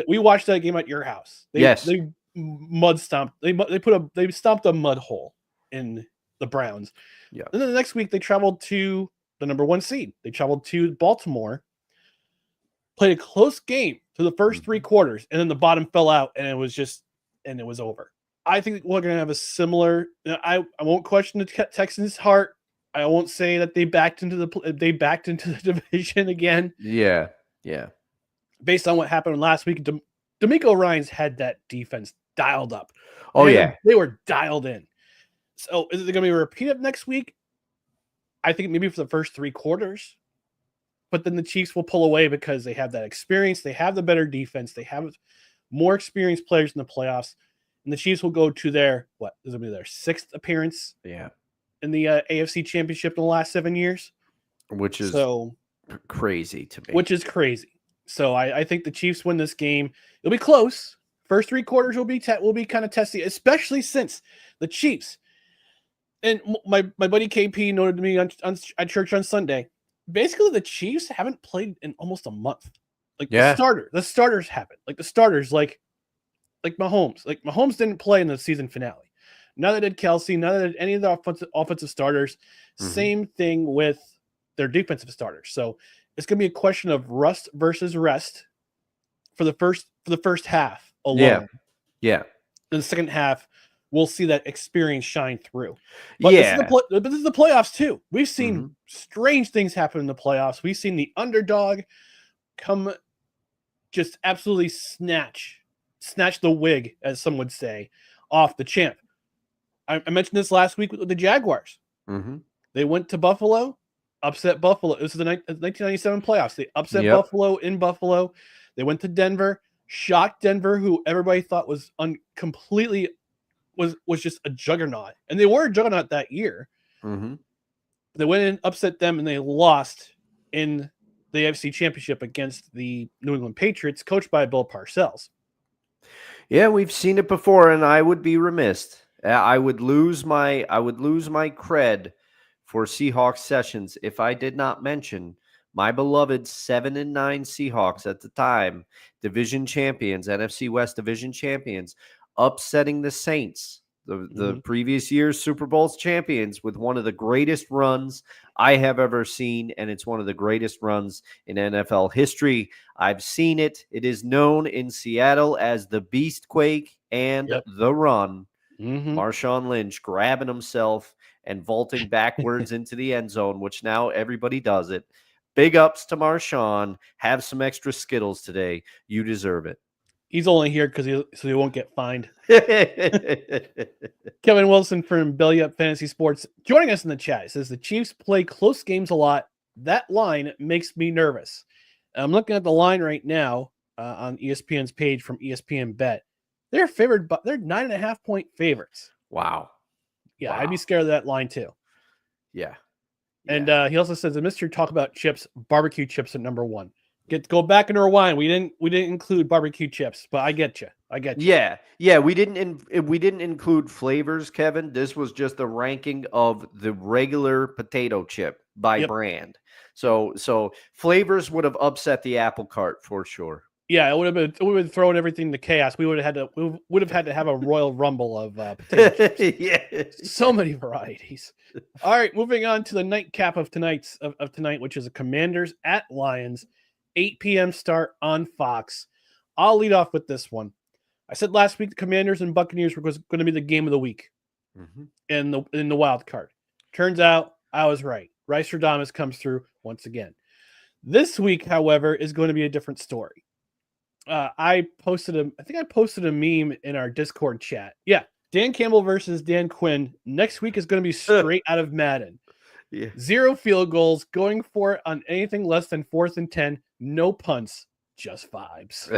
We watched that game at your house. They mud stomped. They stomped a mud hole in the Browns. Yeah. And then the next week they traveled to the number 1 seed. They traveled to Baltimore, played a close game to the first 3 quarters, and then the bottom fell out, and it was over. I think we're going to have a similar. I won't question the Texans' heart. I won't say that they backed into the division again. Yeah. Based on what happened last week, D'Amico Ryans had that defense dialed up. They were dialed in. So is it going to be a repeat of next week? I think maybe for the first 3 quarters, but then the Chiefs will pull away because they have that experience. They have the better defense. They have more experienced players in the playoffs. And the Chiefs will go to their 6th appearance in the AFC Championship in the last 7 years. Which is crazy to me. Which is crazy. So I think the Chiefs win this game. It'll be close. First 3 quarters will be kind of testy, especially since the Chiefs, And my buddy KP noted to me at church on Sunday. Basically, the Chiefs haven't played in almost a month. Like the starters haven't. Like the starters, like Mahomes. Like Mahomes didn't play in the season finale. Neither did Kelsey. Neither did any of the offensive starters. Same thing with their defensive starters. So it's going to be a question of rust versus rest for the first half alone. Yeah. In the second half, we'll see that experience shine through. But this is the playoffs too. We've seen strange things happen in the playoffs. We've seen the underdog come just absolutely snatch the wig, as some would say, off the champ. I mentioned this last week with the Jaguars. They went to Buffalo, upset Buffalo. This is the 1997 playoffs. They upset Buffalo in Buffalo. They went to Denver, shocked Denver, who everybody thought was completely was just a juggernaut. And they were a juggernaut that year. They went in, upset them, and they lost in the AFC Championship against the New England Patriots, coached by Bill Parcells. Yeah, we've seen it before, and I would be remiss. I would lose my cred for Seahawks sessions if I did not mention my beloved 7-9 Seahawks at the time, division champions, NFC West division champions, upsetting the Saints, the previous year's Super Bowl champions, with one of the greatest runs I have ever seen, and it's one of the greatest runs in NFL history. I've seen it. It is known in Seattle as the Beastquake and the Run. Marshawn Lynch grabbing himself and vaulting backwards into the end zone, which now everybody does it. Big ups to Marshawn. Have some extra Skittles today. You deserve it. He's only here so he won't get fined. Kevin Wilson from Belly Up Fantasy Sports joining us in the chat. He says the Chiefs play close games a lot. That line makes me nervous. I'm looking at the line right now on ESPN's page from ESPN Bet. They're favored, but they're 9.5-point favorites. Wow. Yeah, I'd be scared of that line too. Yeah. And he also says the Mr. Talk About chips, barbecue chips at number one. Go back and rewind. We didn't include barbecue chips, but I get you. Yeah. We didn't include flavors, Kevin. This was just the ranking of the regular potato chip by brand. So flavors would have upset the apple cart for sure. Yeah, it would have been throwing everything to chaos. We would have had to have a Royal Rumble of potato chips. So many varieties. All right, moving on to the nightcap of tonight, which is the Commanders at Lions, 8 p.m. start on Fox. I'll lead off with this one. I said last week the Commanders and Buccaneers were going to be the game of the week in the wild card. Turns out I was right. Rice Radamas comes through once again. This week, however, is going to be a different story. I posted a meme in our Discord chat. Yeah, Dan Campbell versus Dan Quinn next week is going to be straight out of Madden. Yeah. 0 field goals, going for it on anything less than 4th and 10. No punts, just vibes.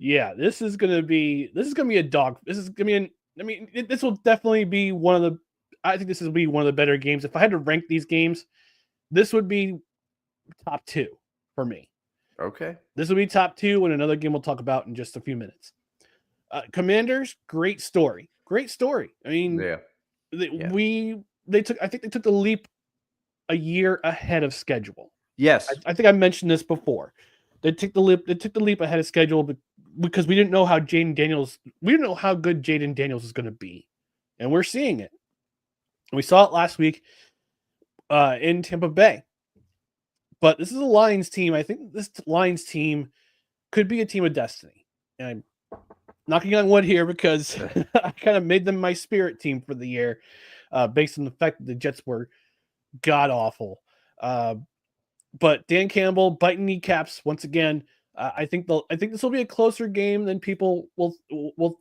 Yeah, this is going to be a dog. This is going to be this will definitely be I think this will be one of the better games. If I had to rank these games, this would be top 2 for me. Okay. This will be top 2 and another game we'll talk about in just a few minutes. Commanders, great story. I mean, I think they took the leap a year ahead of schedule. Yes. I think I mentioned this before. They took the leap ahead of schedule because we didn't know how good Jaden Daniels is going to be. And we're seeing it. And we saw it last week in Tampa Bay. But this is a Lions team. I think this Lions team could be a team of destiny. And I'm knocking on wood here because I kind of made them my spirit team for the year based on the fact that the Jets were god-awful. But Dan Campbell biting kneecaps once again. I think this will be a closer game than people will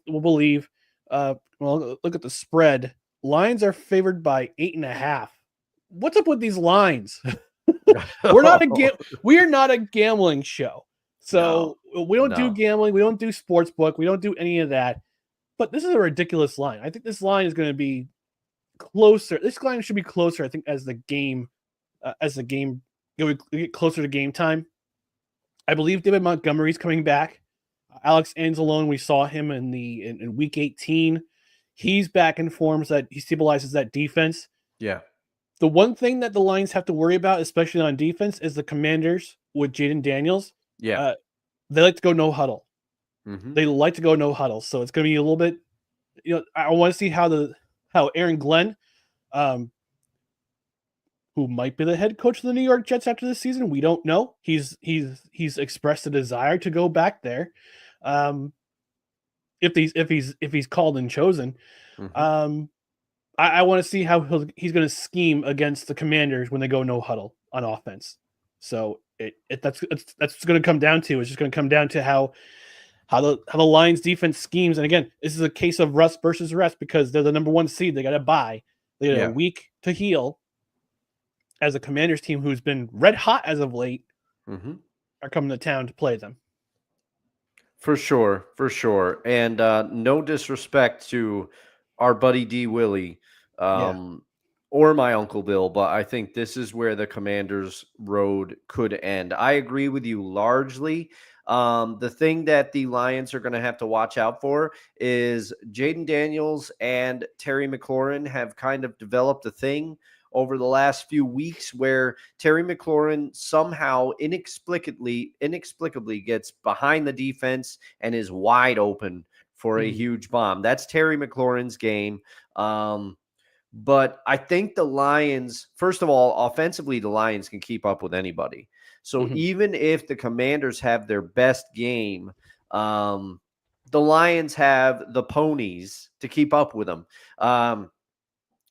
believe. Well, look at the spread. Lions are favored by 8.5. What's up with these lines? We are not a gambling show. So we don't do gambling. We don't do sports book. We don't do any of that. But this is a ridiculous line. I think this line is going to be closer. This line should be closer, I think, as the game get closer to game time. I believe David Montgomery's coming back. Alex Anzalone, we saw him in week 18. he's back in form so that he stabilizes that defense. Yeah. The one thing that the Lions have to worry about, especially on defense, is the Commanders with Jaden Daniels. Yeah. They like to go no huddle. Mm-hmm. They like to go no huddle. So it's going to be a little bit, I want to see how Aaron Glenn, who might be the head coach of the New York Jets after this season. We don't know. He's expressed a desire to go back there. If he's called and chosen. Mm-hmm. I want to see how he's going to scheme against the Commanders when they go no huddle on offense. So that's going to come down to. It's just going to come down to how the Lions defense schemes. And again, this is a case of rust versus rest because they're the number 1 seed. They got to bye. They got a week to heal. As a Commanders team who's been red hot as of late, are coming to town to play them. For sure. And no disrespect to our buddy D. Willie or my Uncle Bill, but I think this is where the Commanders' road could end. I agree with you largely. The thing that the Lions are going to have to watch out for is Jaden Daniels and Terry McLaurin have kind of developed a thing over the last few weeks where Terry McLaurin somehow inexplicably gets behind the defense and is wide open for a huge bomb. That's Terry McLaurin's game. But I think the Lions, first of all, offensively, the Lions can keep up with anybody. So even if the Commanders have their best game, the Lions have the ponies to keep up with them.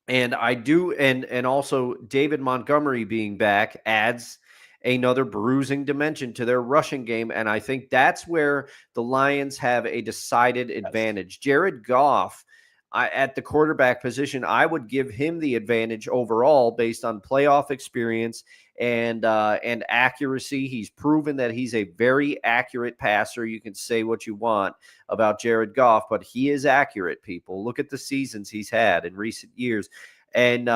And I do, and also David Montgomery being back adds another bruising dimension to their rushing game. And I think that's where the Lions have a decided advantage. Jared Goff, at the quarterback position, I would give him the advantage overall based on playoff experience and accuracy. He's proven that he's a very accurate passer. You can say what you want about Jared Goff, but he is accurate, people. Look at the seasons he's had in recent years. And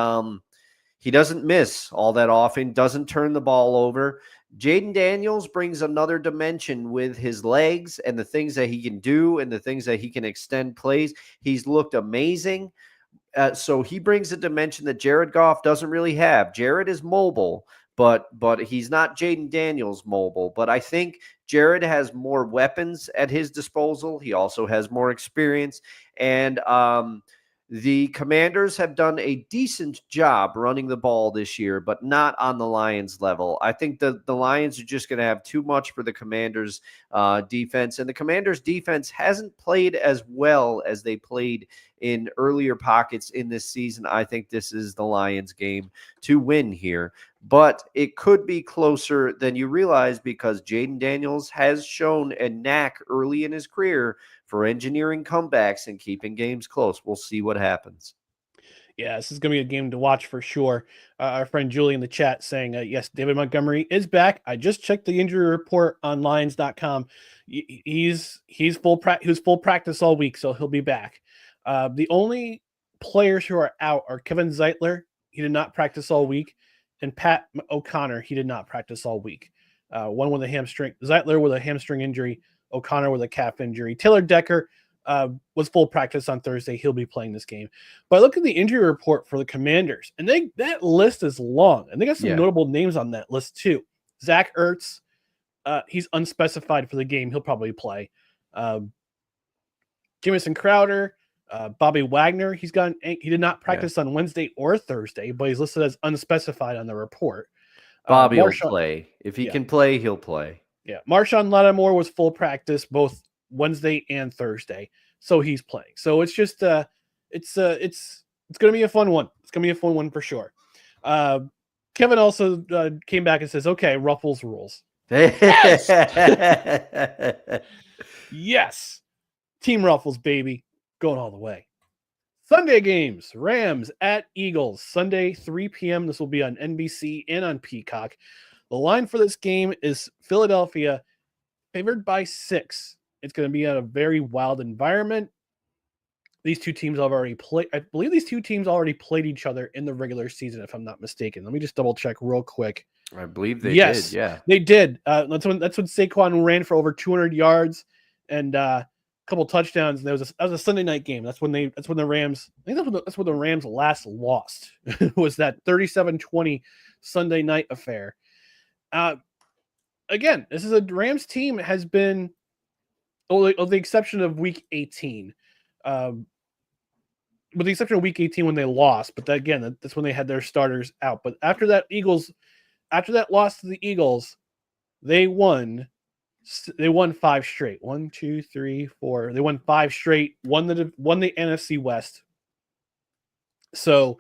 he doesn't miss all that often, doesn't turn the ball over. Jaden Daniels brings another dimension with his legs and the things that he can do and the things that he can extend plays. He's looked amazing. So he brings a dimension that Jared Goff doesn't really have. Jared is mobile, but he's not Jaden Daniels mobile. But I think Jared has more weapons at his disposal. He also has more experience. And the Commanders have done a decent job running the ball this year, but not on the Lions level. I think the Lions are just going to have too much for the Commanders defense, and the Commanders defense hasn't played as well as they played in earlier pockets in this season. I think this is the Lions game to win here, but it could be closer than you realize because Jaden Daniels has shown a knack early in his career for engineering comebacks and keeping games close. We'll see what happens. Yeah, this is going to be a game to watch for sure. Our friend Julie in the chat saying, yes, David Montgomery is back. I just checked the injury report on Lions.com. He's full practice all week, so he'll be back. The only players who are out are Kevin Zeitler. He did not practice all week. And Pat O'Connor, he did not practice all week. One with a hamstring. Zeitler with a hamstring injury. O'Connor with a calf injury. Taylor Decker was full practice on Thursday. He'll be playing this game. But look at the injury report for the Commanders. And that list is long. And they got some notable names on that list too. Zach Ertz, he's unspecified for the game. He'll probably play. Jamison Crowder, Bobby Wagner, he did not practice on Wednesday or Thursday, but he's listed as unspecified on the report. Bobby will play. If he can play, he'll play. Yeah, Marshawn Lattimore was full practice both Wednesday and Thursday, so he's playing. So it's just it's going to be a fun one. It's going to be a fun one for sure. Kevin also came back and says, "Okay, Ruffles rules." Yes, yes, Team Ruffles, baby, going all the way. Sunday games: Rams at Eagles, Sunday 3 p.m. This will be on NBC and on Peacock. The line for this game is Philadelphia favored by 6. It's going to be at a very wild environment. These two teams have already played. I believe these two teams already played each other in the regular season, if I'm not mistaken. Let me just double check real quick. I believe they did. Yeah, they did. That's when Saquon ran for over 200 yards, and couple touchdowns. And that was a Sunday night game. That's when the Rams. I think that's when the Rams last lost. Was that 37-20 Sunday night affair? Again, this is a Rams team has been, with the exception of Week 18, with the exception of Week 18 when they lost. But that's when they had their starters out. But after that loss to the Eagles, they won 5 straight. 1, 2, 3, 4. They won 5 straight. Won the NFC West. So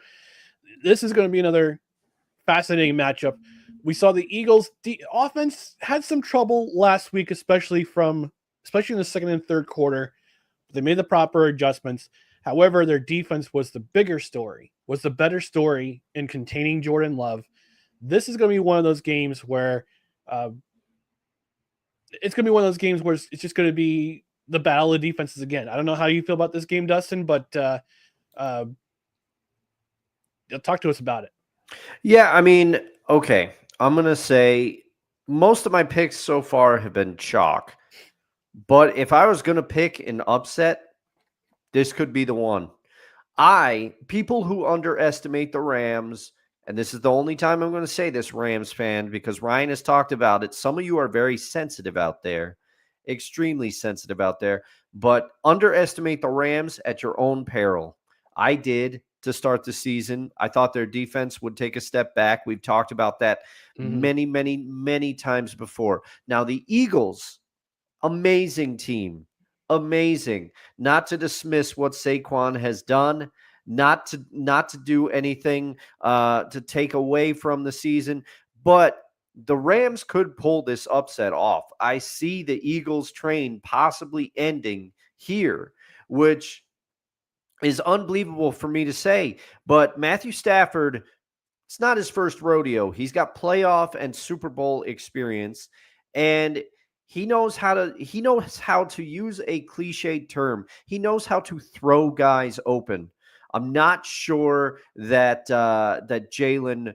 this is going to be another fascinating matchup. We saw the Eagles offense had some trouble last week, especially in the second and third quarter. They made the proper adjustments. However, their defense was the bigger story, was the better story in containing Jordan Love. This is going to be one of those games where it's just going to be the battle of defenses again. I don't know how you feel about this game, Dustin, but talk to us about it. Yeah, I mean, okay. I'm going to say most of my picks so far have been chalk. But if I was going to pick an upset, this could be the one. People who underestimate the Rams, and this is the only time I'm going to say this, Rams fan, because Ryan has talked about it. Some of you are very sensitive out there, extremely sensitive out there, but underestimate the Rams at your own peril. I did to start the season. I thought their defense would take a step back. We've talked about that many, many, many times before. Now, the Eagles, amazing team. Amazing. Not to dismiss what Saquon has done, not to do anything to take away from the season, but the Rams could pull this upset off. I see the Eagles train possibly ending here, which is unbelievable for me to say, but Matthew Stafford, it's not his first rodeo. He's got playoff and Super Bowl experience, and he knows how to use a cliched term. He knows how to throw guys open. I'm not sure that Jalen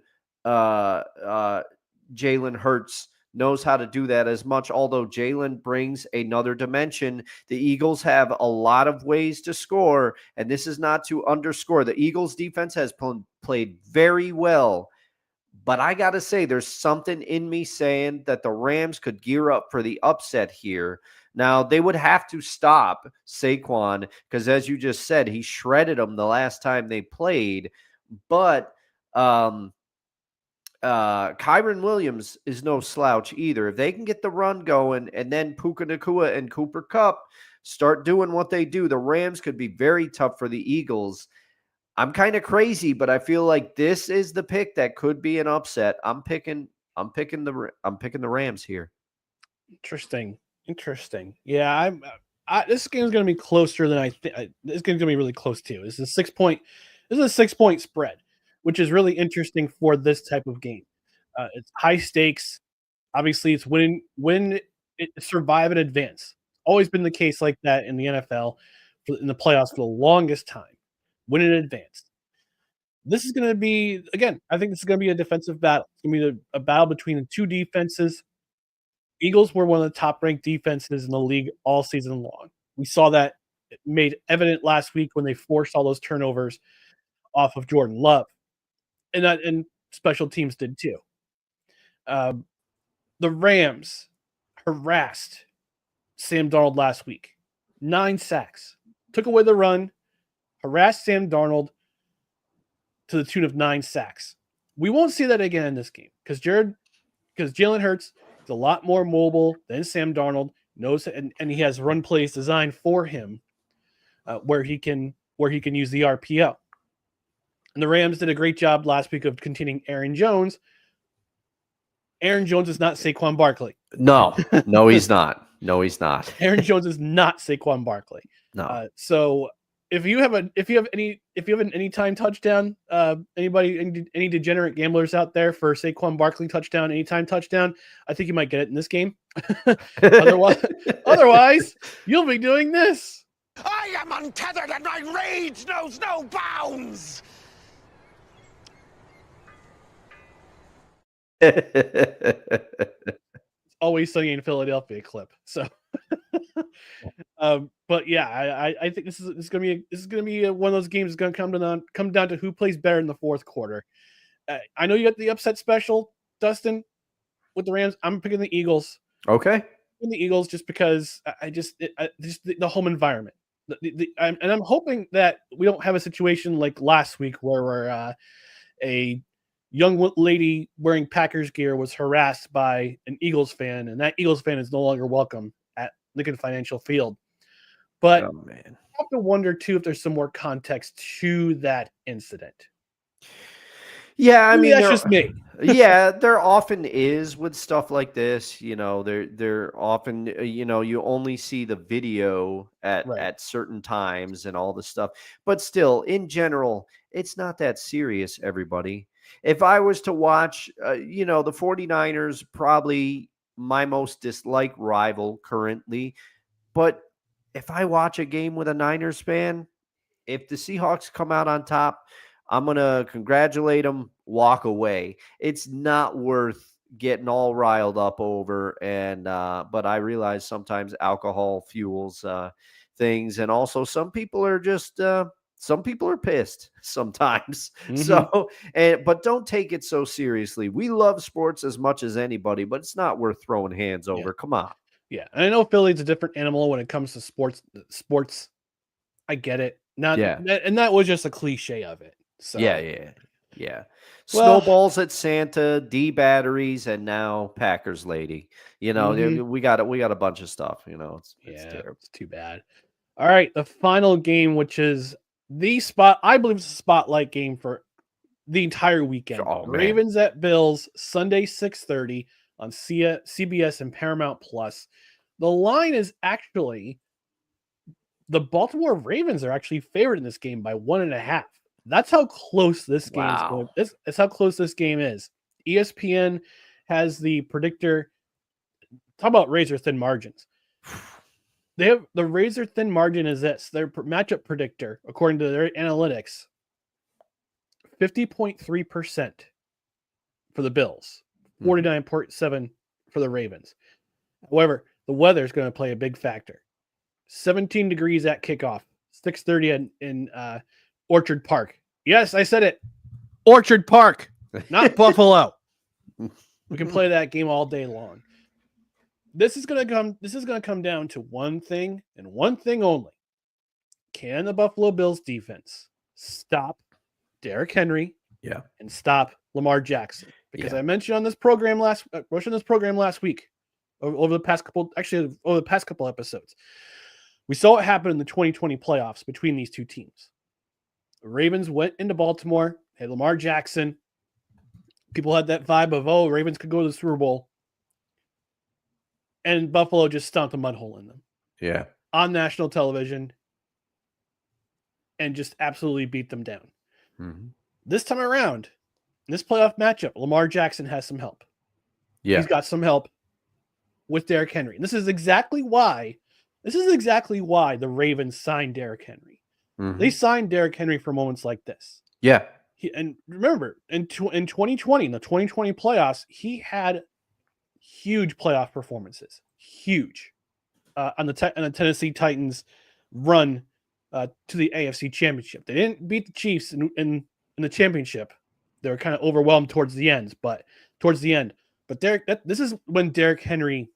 Hurts knows how to do that as much, although Jalen brings another dimension. The Eagles have a lot of ways to score, and this is not to underscore. The Eagles defense has played very well, but I got to say, there's something in me saying that the Rams could gear up for the upset here. Now, they would have to stop Saquon because, as you just said, he shredded them the last time they played. But Kyron Williams is no slouch either. If they can get the run going and then Puka Nacua and Cooper Kupp start doing what they do, the Rams could be very tough for the Eagles. I'm kind of crazy, but I feel like this is the pick that could be an upset. I'm picking the Rams here. Interesting. Yeah, this game is going to be closer than I think. This game's going to be really close too. This is a 6-point spread, which is really interesting for this type of game. It's high stakes. Obviously, it's win it, survive and advance. Always been the case like that in the NFL, in the playoffs for the longest time. Win and advance. This is going to be, again, I think this is going to be a defensive battle. It's going to be a battle between the two defenses. Eagles were one of the top-ranked defenses in the league all season long. We saw that made evident last week when they forced all those turnovers off of Jordan Love. And special teams did too. The Rams harassed Sam Darnold last week. 9 sacks. Took away the run, harassed Sam Darnold to the tune of 9 sacks. We won't see that again in this game because Jalen Hurts is a lot more mobile than Sam Darnold, knows, and he has run plays designed for him where he can use the RPO. And the Rams did a great job last week of containing Aaron Jones. Aaron Jones is not Saquon Barkley. No, he's not. No, he's not. Aaron Jones is not Saquon Barkley. No. So if you have an anytime touchdown, any degenerate gamblers out there for Saquon Barkley touchdown, anytime touchdown, I think you might get it in this game. Otherwise, you'll be doing this. I am untethered and my rage knows no bounds. Always Sunny in Philadelphia clip. So But yeah, I think this is gonna be one of those games that's gonna come down to who plays better in the fourth quarter. I know you got the upset special, Dustin, with the Rams. I'm picking the Eagles. Okay. In the Eagles just because just the home environment. I'm hoping that we don't have a situation like last week where we're a young lady wearing Packers gear was harassed by an Eagles fan, and that Eagles fan is no longer welcome at Lincoln Financial Field. But Oh, man. I have to wonder too if there's some more context to that incident. Yeah, I mean, that's just me. Yeah, there often is with stuff like this. You know, they're often, you only see the video at certain times and all the stuff. But still, in general, it's not that serious, everybody. If I was to watch, the 49ers, probably my most disliked rival currently. But if I watch a game with a Niners fan, if the Seahawks come out on top, I'm going to congratulate them, walk away. It's not worth getting all riled up over. And, but I realize sometimes alcohol fuels things. And also some people are just, some people are pissed sometimes. Mm-hmm. So, but don't take it so seriously. We love sports as much as anybody, but it's not worth throwing hands over. Come on. Yeah. And I know Philly's a different animal when it comes to sports. I get it. And that was just a cliche of it. So yeah. Snowballs at Santa, D batteries, and now Packers lady. We got a bunch of stuff. It's terrible. It's too bad. All right, the final game, which is I believe it's a spotlight game for the entire weekend. Ravens at Bills, Sunday 6:30 on CBS and Paramount Plus. The line is actually the Baltimore Ravens are actually favored in this game by 1.5. That's how close this game is going. That's how close this game is. ESPN has the predictor. Talk about razor thin margins. They have the razor thin margin is this. Their matchup predictor, according to their analytics, 50.3% for the Bills, 49.7% for the Ravens. However, the weather is going to play a big factor. 17 degrees at kickoff, 6:30 in Orchard Park. Yes, I said it. Orchard Park, not Buffalo. We can play that game all day long. This is going to come down to one thing and one thing only. Can the Buffalo Bills defense stop Derrick Henry and stop Lamar Jackson? Because I mentioned on this program last week over the past couple episodes. We saw what happened in the 2020 playoffs between these two teams. The Ravens went into Baltimore, had Lamar Jackson. People had that vibe of, Ravens could go to the Super Bowl. And Buffalo just stomped a mud hole in them. Yeah. On national television. And just absolutely beat them down. Mm-hmm. This time around, in this playoff matchup, Lamar Jackson has some help. Yeah. He's got some help with Derrick Henry. And this is exactly why the Ravens signed Derrick Henry. Mm-hmm. They signed Derrick Henry for moments like this. Yeah. And remember, in 2020, in the 2020 playoffs, he had huge playoff performances. Huge. On the Tennessee Titans run to the AFC Championship. They didn't beat the Chiefs in the championship. They were kind of overwhelmed towards the end. But this is when Derrick Henry.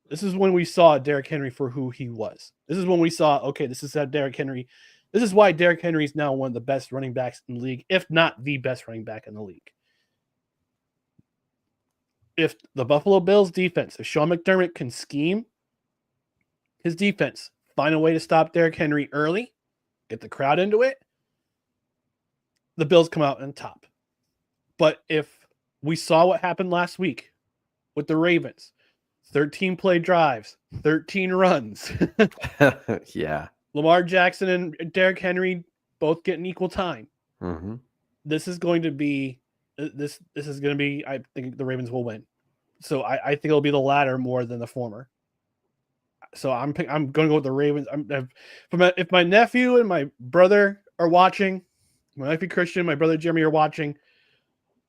This is when we saw Derrick Henry for who he was. This is when we saw, this is how Derrick Henry. This is why Derrick Henry is now one of the best running backs in the league, if not the best running back in the league. If the Buffalo Bills defense, if Sean McDermott can scheme his defense, find a way to stop Derrick Henry early, get the crowd into it, the Bills come out on top. But if we saw what happened last week with the Ravens, 13 play drives, 13 runs. Yeah. Lamar Jackson and Derrick Henry both getting equal time. Mm-hmm. This is going to be, I think the Ravens will win. So I think it'll be the latter more than the former. So I'm going to go with the Ravens. If my nephew and my brother are watching, my nephew Christian, my brother Jeremy are watching,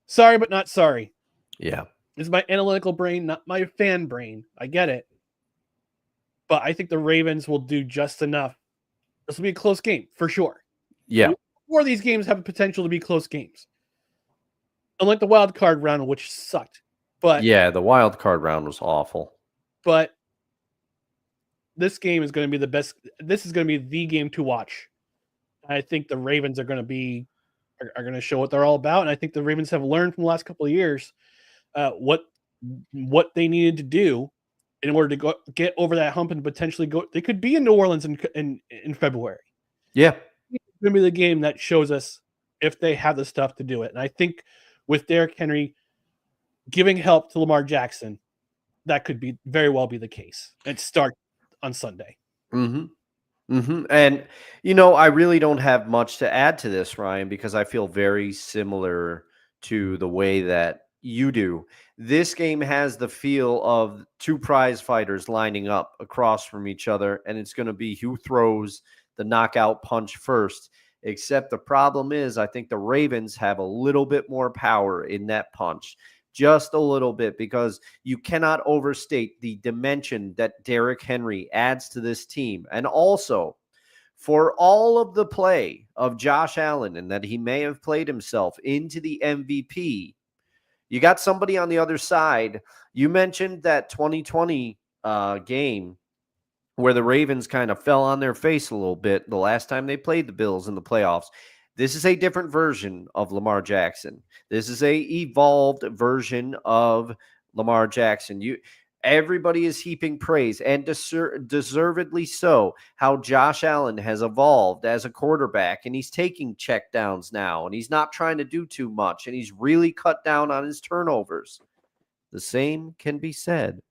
sorry, but not sorry. Yeah. This is my analytical brain, not my fan brain. I get it. but I think the Ravens will do just enough. This will be a close game for sure. Yeah. Four of these games have the potential to be close games. Unlike the wild card round, which sucked. But yeah, the wild card round was awful. But this game is going to be the best. This is going to be the game to watch. I think the Ravens are going to show what they're all about, and I think the Ravens have learned from the last couple of years what they needed to do in order to get over that hump and potentially go. They could be in New Orleans in February. Yeah, It's going to be the game that shows us if they have the stuff to do it. And I think with Derrick Henry giving help to Lamar Jackson, that could be very well be the case. And start on Sunday. Mm-hmm. Mm-hmm. And, you know, I really don't have much to add to this, Ryan, because I feel very similar to the way that you do. This game has the feel of two prize fighters lining up across from each other, and it's going to be who throws the knockout punch first. Except the problem is, I think the Ravens have a little bit more power in that punch. Just a little bit, because you cannot overstate the dimension that Derrick Henry adds to this team. And also, for all of the play of Josh Allen and that he may have played himself into the MVP, you got somebody on the other side. You mentioned that 2020 game where the Ravens kind of fell on their face a little bit the last time they played the Bills in the playoffs. This is a different version of Lamar Jackson. This is a evolved version of Lamar Jackson. Everybody is heaping praise, and deservedly so, how Josh Allen has evolved as a quarterback, and he's taking check downs now, and he's not trying to do too much, and he's really cut down on his turnovers. The same can be said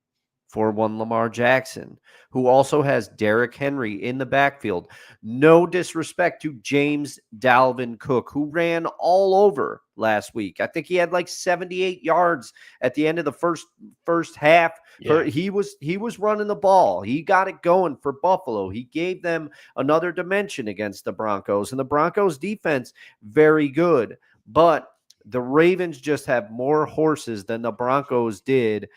for one Lamar Jackson, who also has Derrick Henry in the backfield. No disrespect to James Dalvin Cook, who ran all over last week. I think he had like 78 yards at the end of the first half. Yeah. He was running the ball. He got it going for Buffalo. He gave them another dimension against the Broncos, and the Broncos defense, very good. But the Ravens just have more horses than the Broncos did.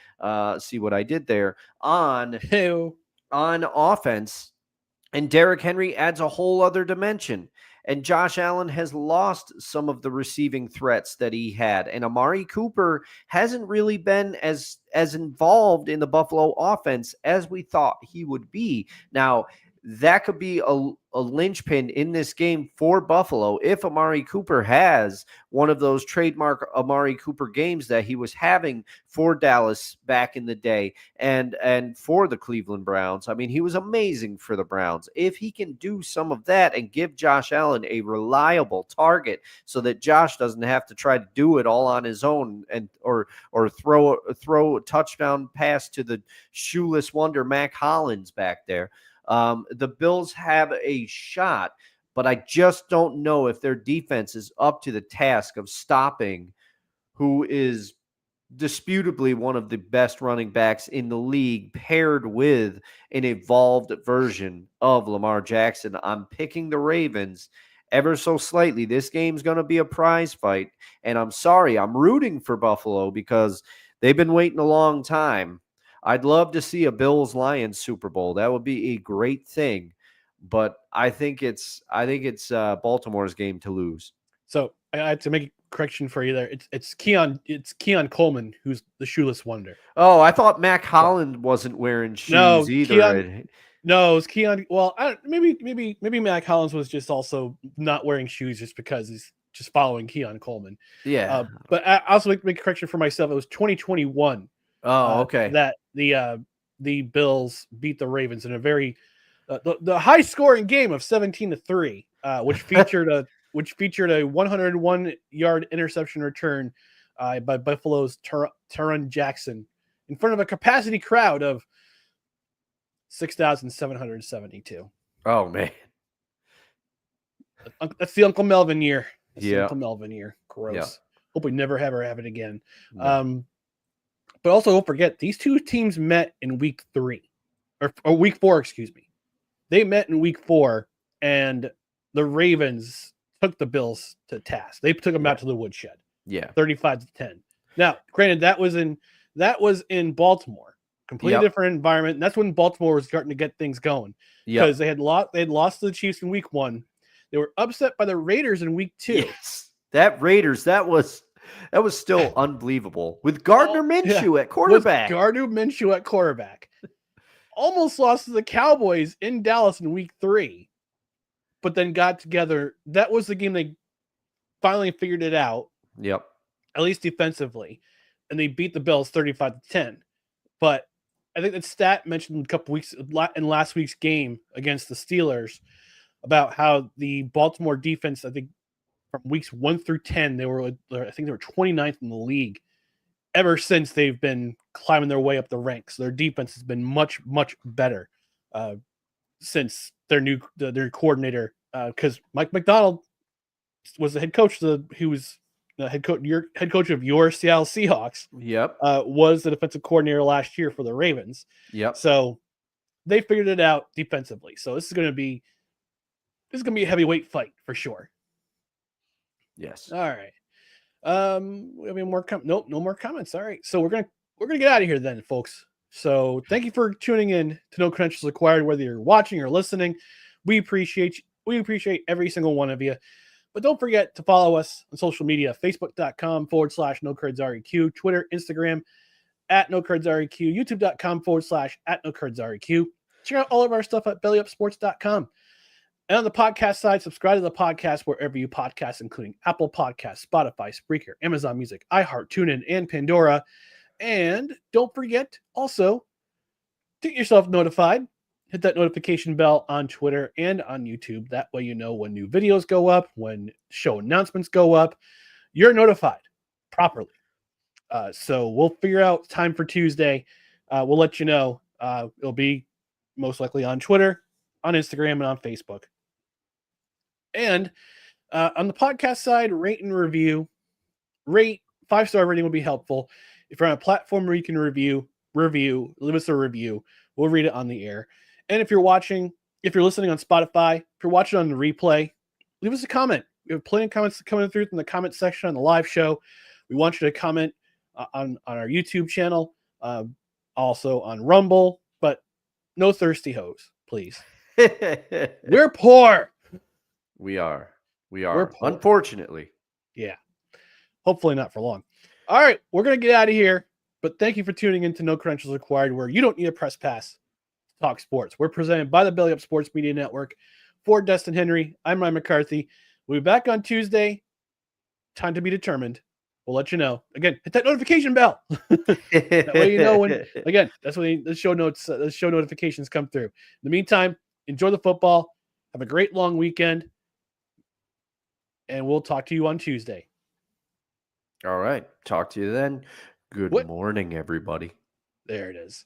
See what I did there on offense. And Derrick Henry adds a whole other dimension. And Josh Allen has lost some of the receiving threats that he had. And Amari Cooper hasn't really been as involved in the Buffalo offense as we thought he would be. Now, that could be a linchpin in this game for Buffalo if Amari Cooper has one of those trademark Amari Cooper games that he was having for Dallas back in the day and for the Cleveland Browns. I mean, he was amazing for the Browns. If he can do some of that and give Josh Allen a reliable target so that Josh doesn't have to try to do it all on his own and or throw a touchdown pass to the shoeless wonder Mac Hollins back there, the Bills have a shot, but I just don't know if their defense is up to the task of stopping who is disputably one of the best running backs in the league, paired with an evolved version of Lamar Jackson. I'm picking the Ravens ever so slightly. This game's going to be a prize fight, and I'm sorry, I'm rooting for Buffalo because they've been waiting a long time. I'd love to see a Bills-Lions Super Bowl. That would be a great thing, but I think it's Baltimore's game to lose. So I have to make a correction for you there. It's Keon Coleman who's the shoeless wonder. Oh, I thought Mac Holland wasn't wearing shoes either. No, it's Keon. Well, maybe Mac Hollins was just also not wearing shoes just because he's just following Keon Coleman. Yeah, but I also make a correction for myself. It was 2021. Oh, okay. That the Bills beat the Ravens in a very the high scoring game of 17-3, which featured a 101-yard interception return by Buffalo's Taron Jackson in front of a capacity crowd of 6,772. Oh man, that's the Uncle Melvin year. Yeah, Uncle Melvin year. Gross. Yeah. Hope we never have it again. No. But also don't forget, these two teams met in week 3 or week 4, excuse me. They met in week 4, and the Ravens took the Bills to task. They took them out to the woodshed. Yeah. 35-10. Now, granted, that was in Baltimore. completely different environment. And that's when Baltimore was starting to get things going because they had lost to the Chiefs in week 1. They were upset by the Raiders in week 2. Yes, that Raiders, that was still unbelievable with Gardner Minshew at quarterback. Almost lost to the Cowboys in Dallas in week 3, but then got together. That was the game they finally figured it out. Yep. At least defensively. And they beat the Bills 35-10. But I think that stat mentioned a couple weeks in last week's game against the Steelers about how the Baltimore defense, I think from weeks 1 through 10, they were 29th in the league. Ever since they've been climbing their way up the ranks, their defense has been much, much better since their coordinator. Because Mike McDonald was the head coach. Who was the head coach of your Seattle Seahawks. Yep. Was the defensive coordinator last year for the Ravens. Yep. So they figured it out defensively. So this is going to be a heavyweight fight for sure. Yes. All right. We have any more no more comments. All right. So we're gonna get out of here then, folks. So thank you for tuning in to No Credentials Required, whether you're watching or listening. We appreciate every single one of you. But don't forget to follow us on social media, facebook.com/NoCardsREQ, Twitter, Instagram @NoCardsREQ, youtube.com/@NoCardsREQ. Check out all of our stuff at bellyupsports.com. And on the podcast side, subscribe to the podcast wherever you podcast, including Apple Podcasts, Spotify, Spreaker, Amazon Music, iHeart, TuneIn, and Pandora. And don't forget also to get yourself notified. Hit that notification bell on Twitter and on YouTube. That way you know when new videos go up, when show announcements go up. You're notified properly. So we'll figure out time for Tuesday. We'll let you know. It'll be most likely on Twitter, on Instagram, and on Facebook. And on the podcast side, rate and review. Rate, 5-star rating would be helpful. If you're on a platform where you can review, leave us a review. We'll read it on the air. And if you're listening on Spotify, if you're watching on the replay, leave us a comment. We have plenty of comments coming through in the comment section on the live show. We want you to comment on our YouTube channel, also on Rumble, but no thirsty hoes, please. We're poor. We are. We're poor. Unfortunately. Yeah. Hopefully not for long. All right. We're going to get out of here, but thank you for tuning in to No Credentials Required, where you don't need a press pass to talk sports. We're presented by the Belly Up Sports Media Network. For Dustin Henry, I'm Ryan McCarthy. We'll be back on Tuesday. Time to be determined. We'll let you know. Again, hit that notification bell. That way you know when. Again, that's when the show notifications come through. In the meantime, enjoy the football. Have a great long weekend. And we'll talk to you on Tuesday. All right. Talk to you then. Good morning, everybody. There it is.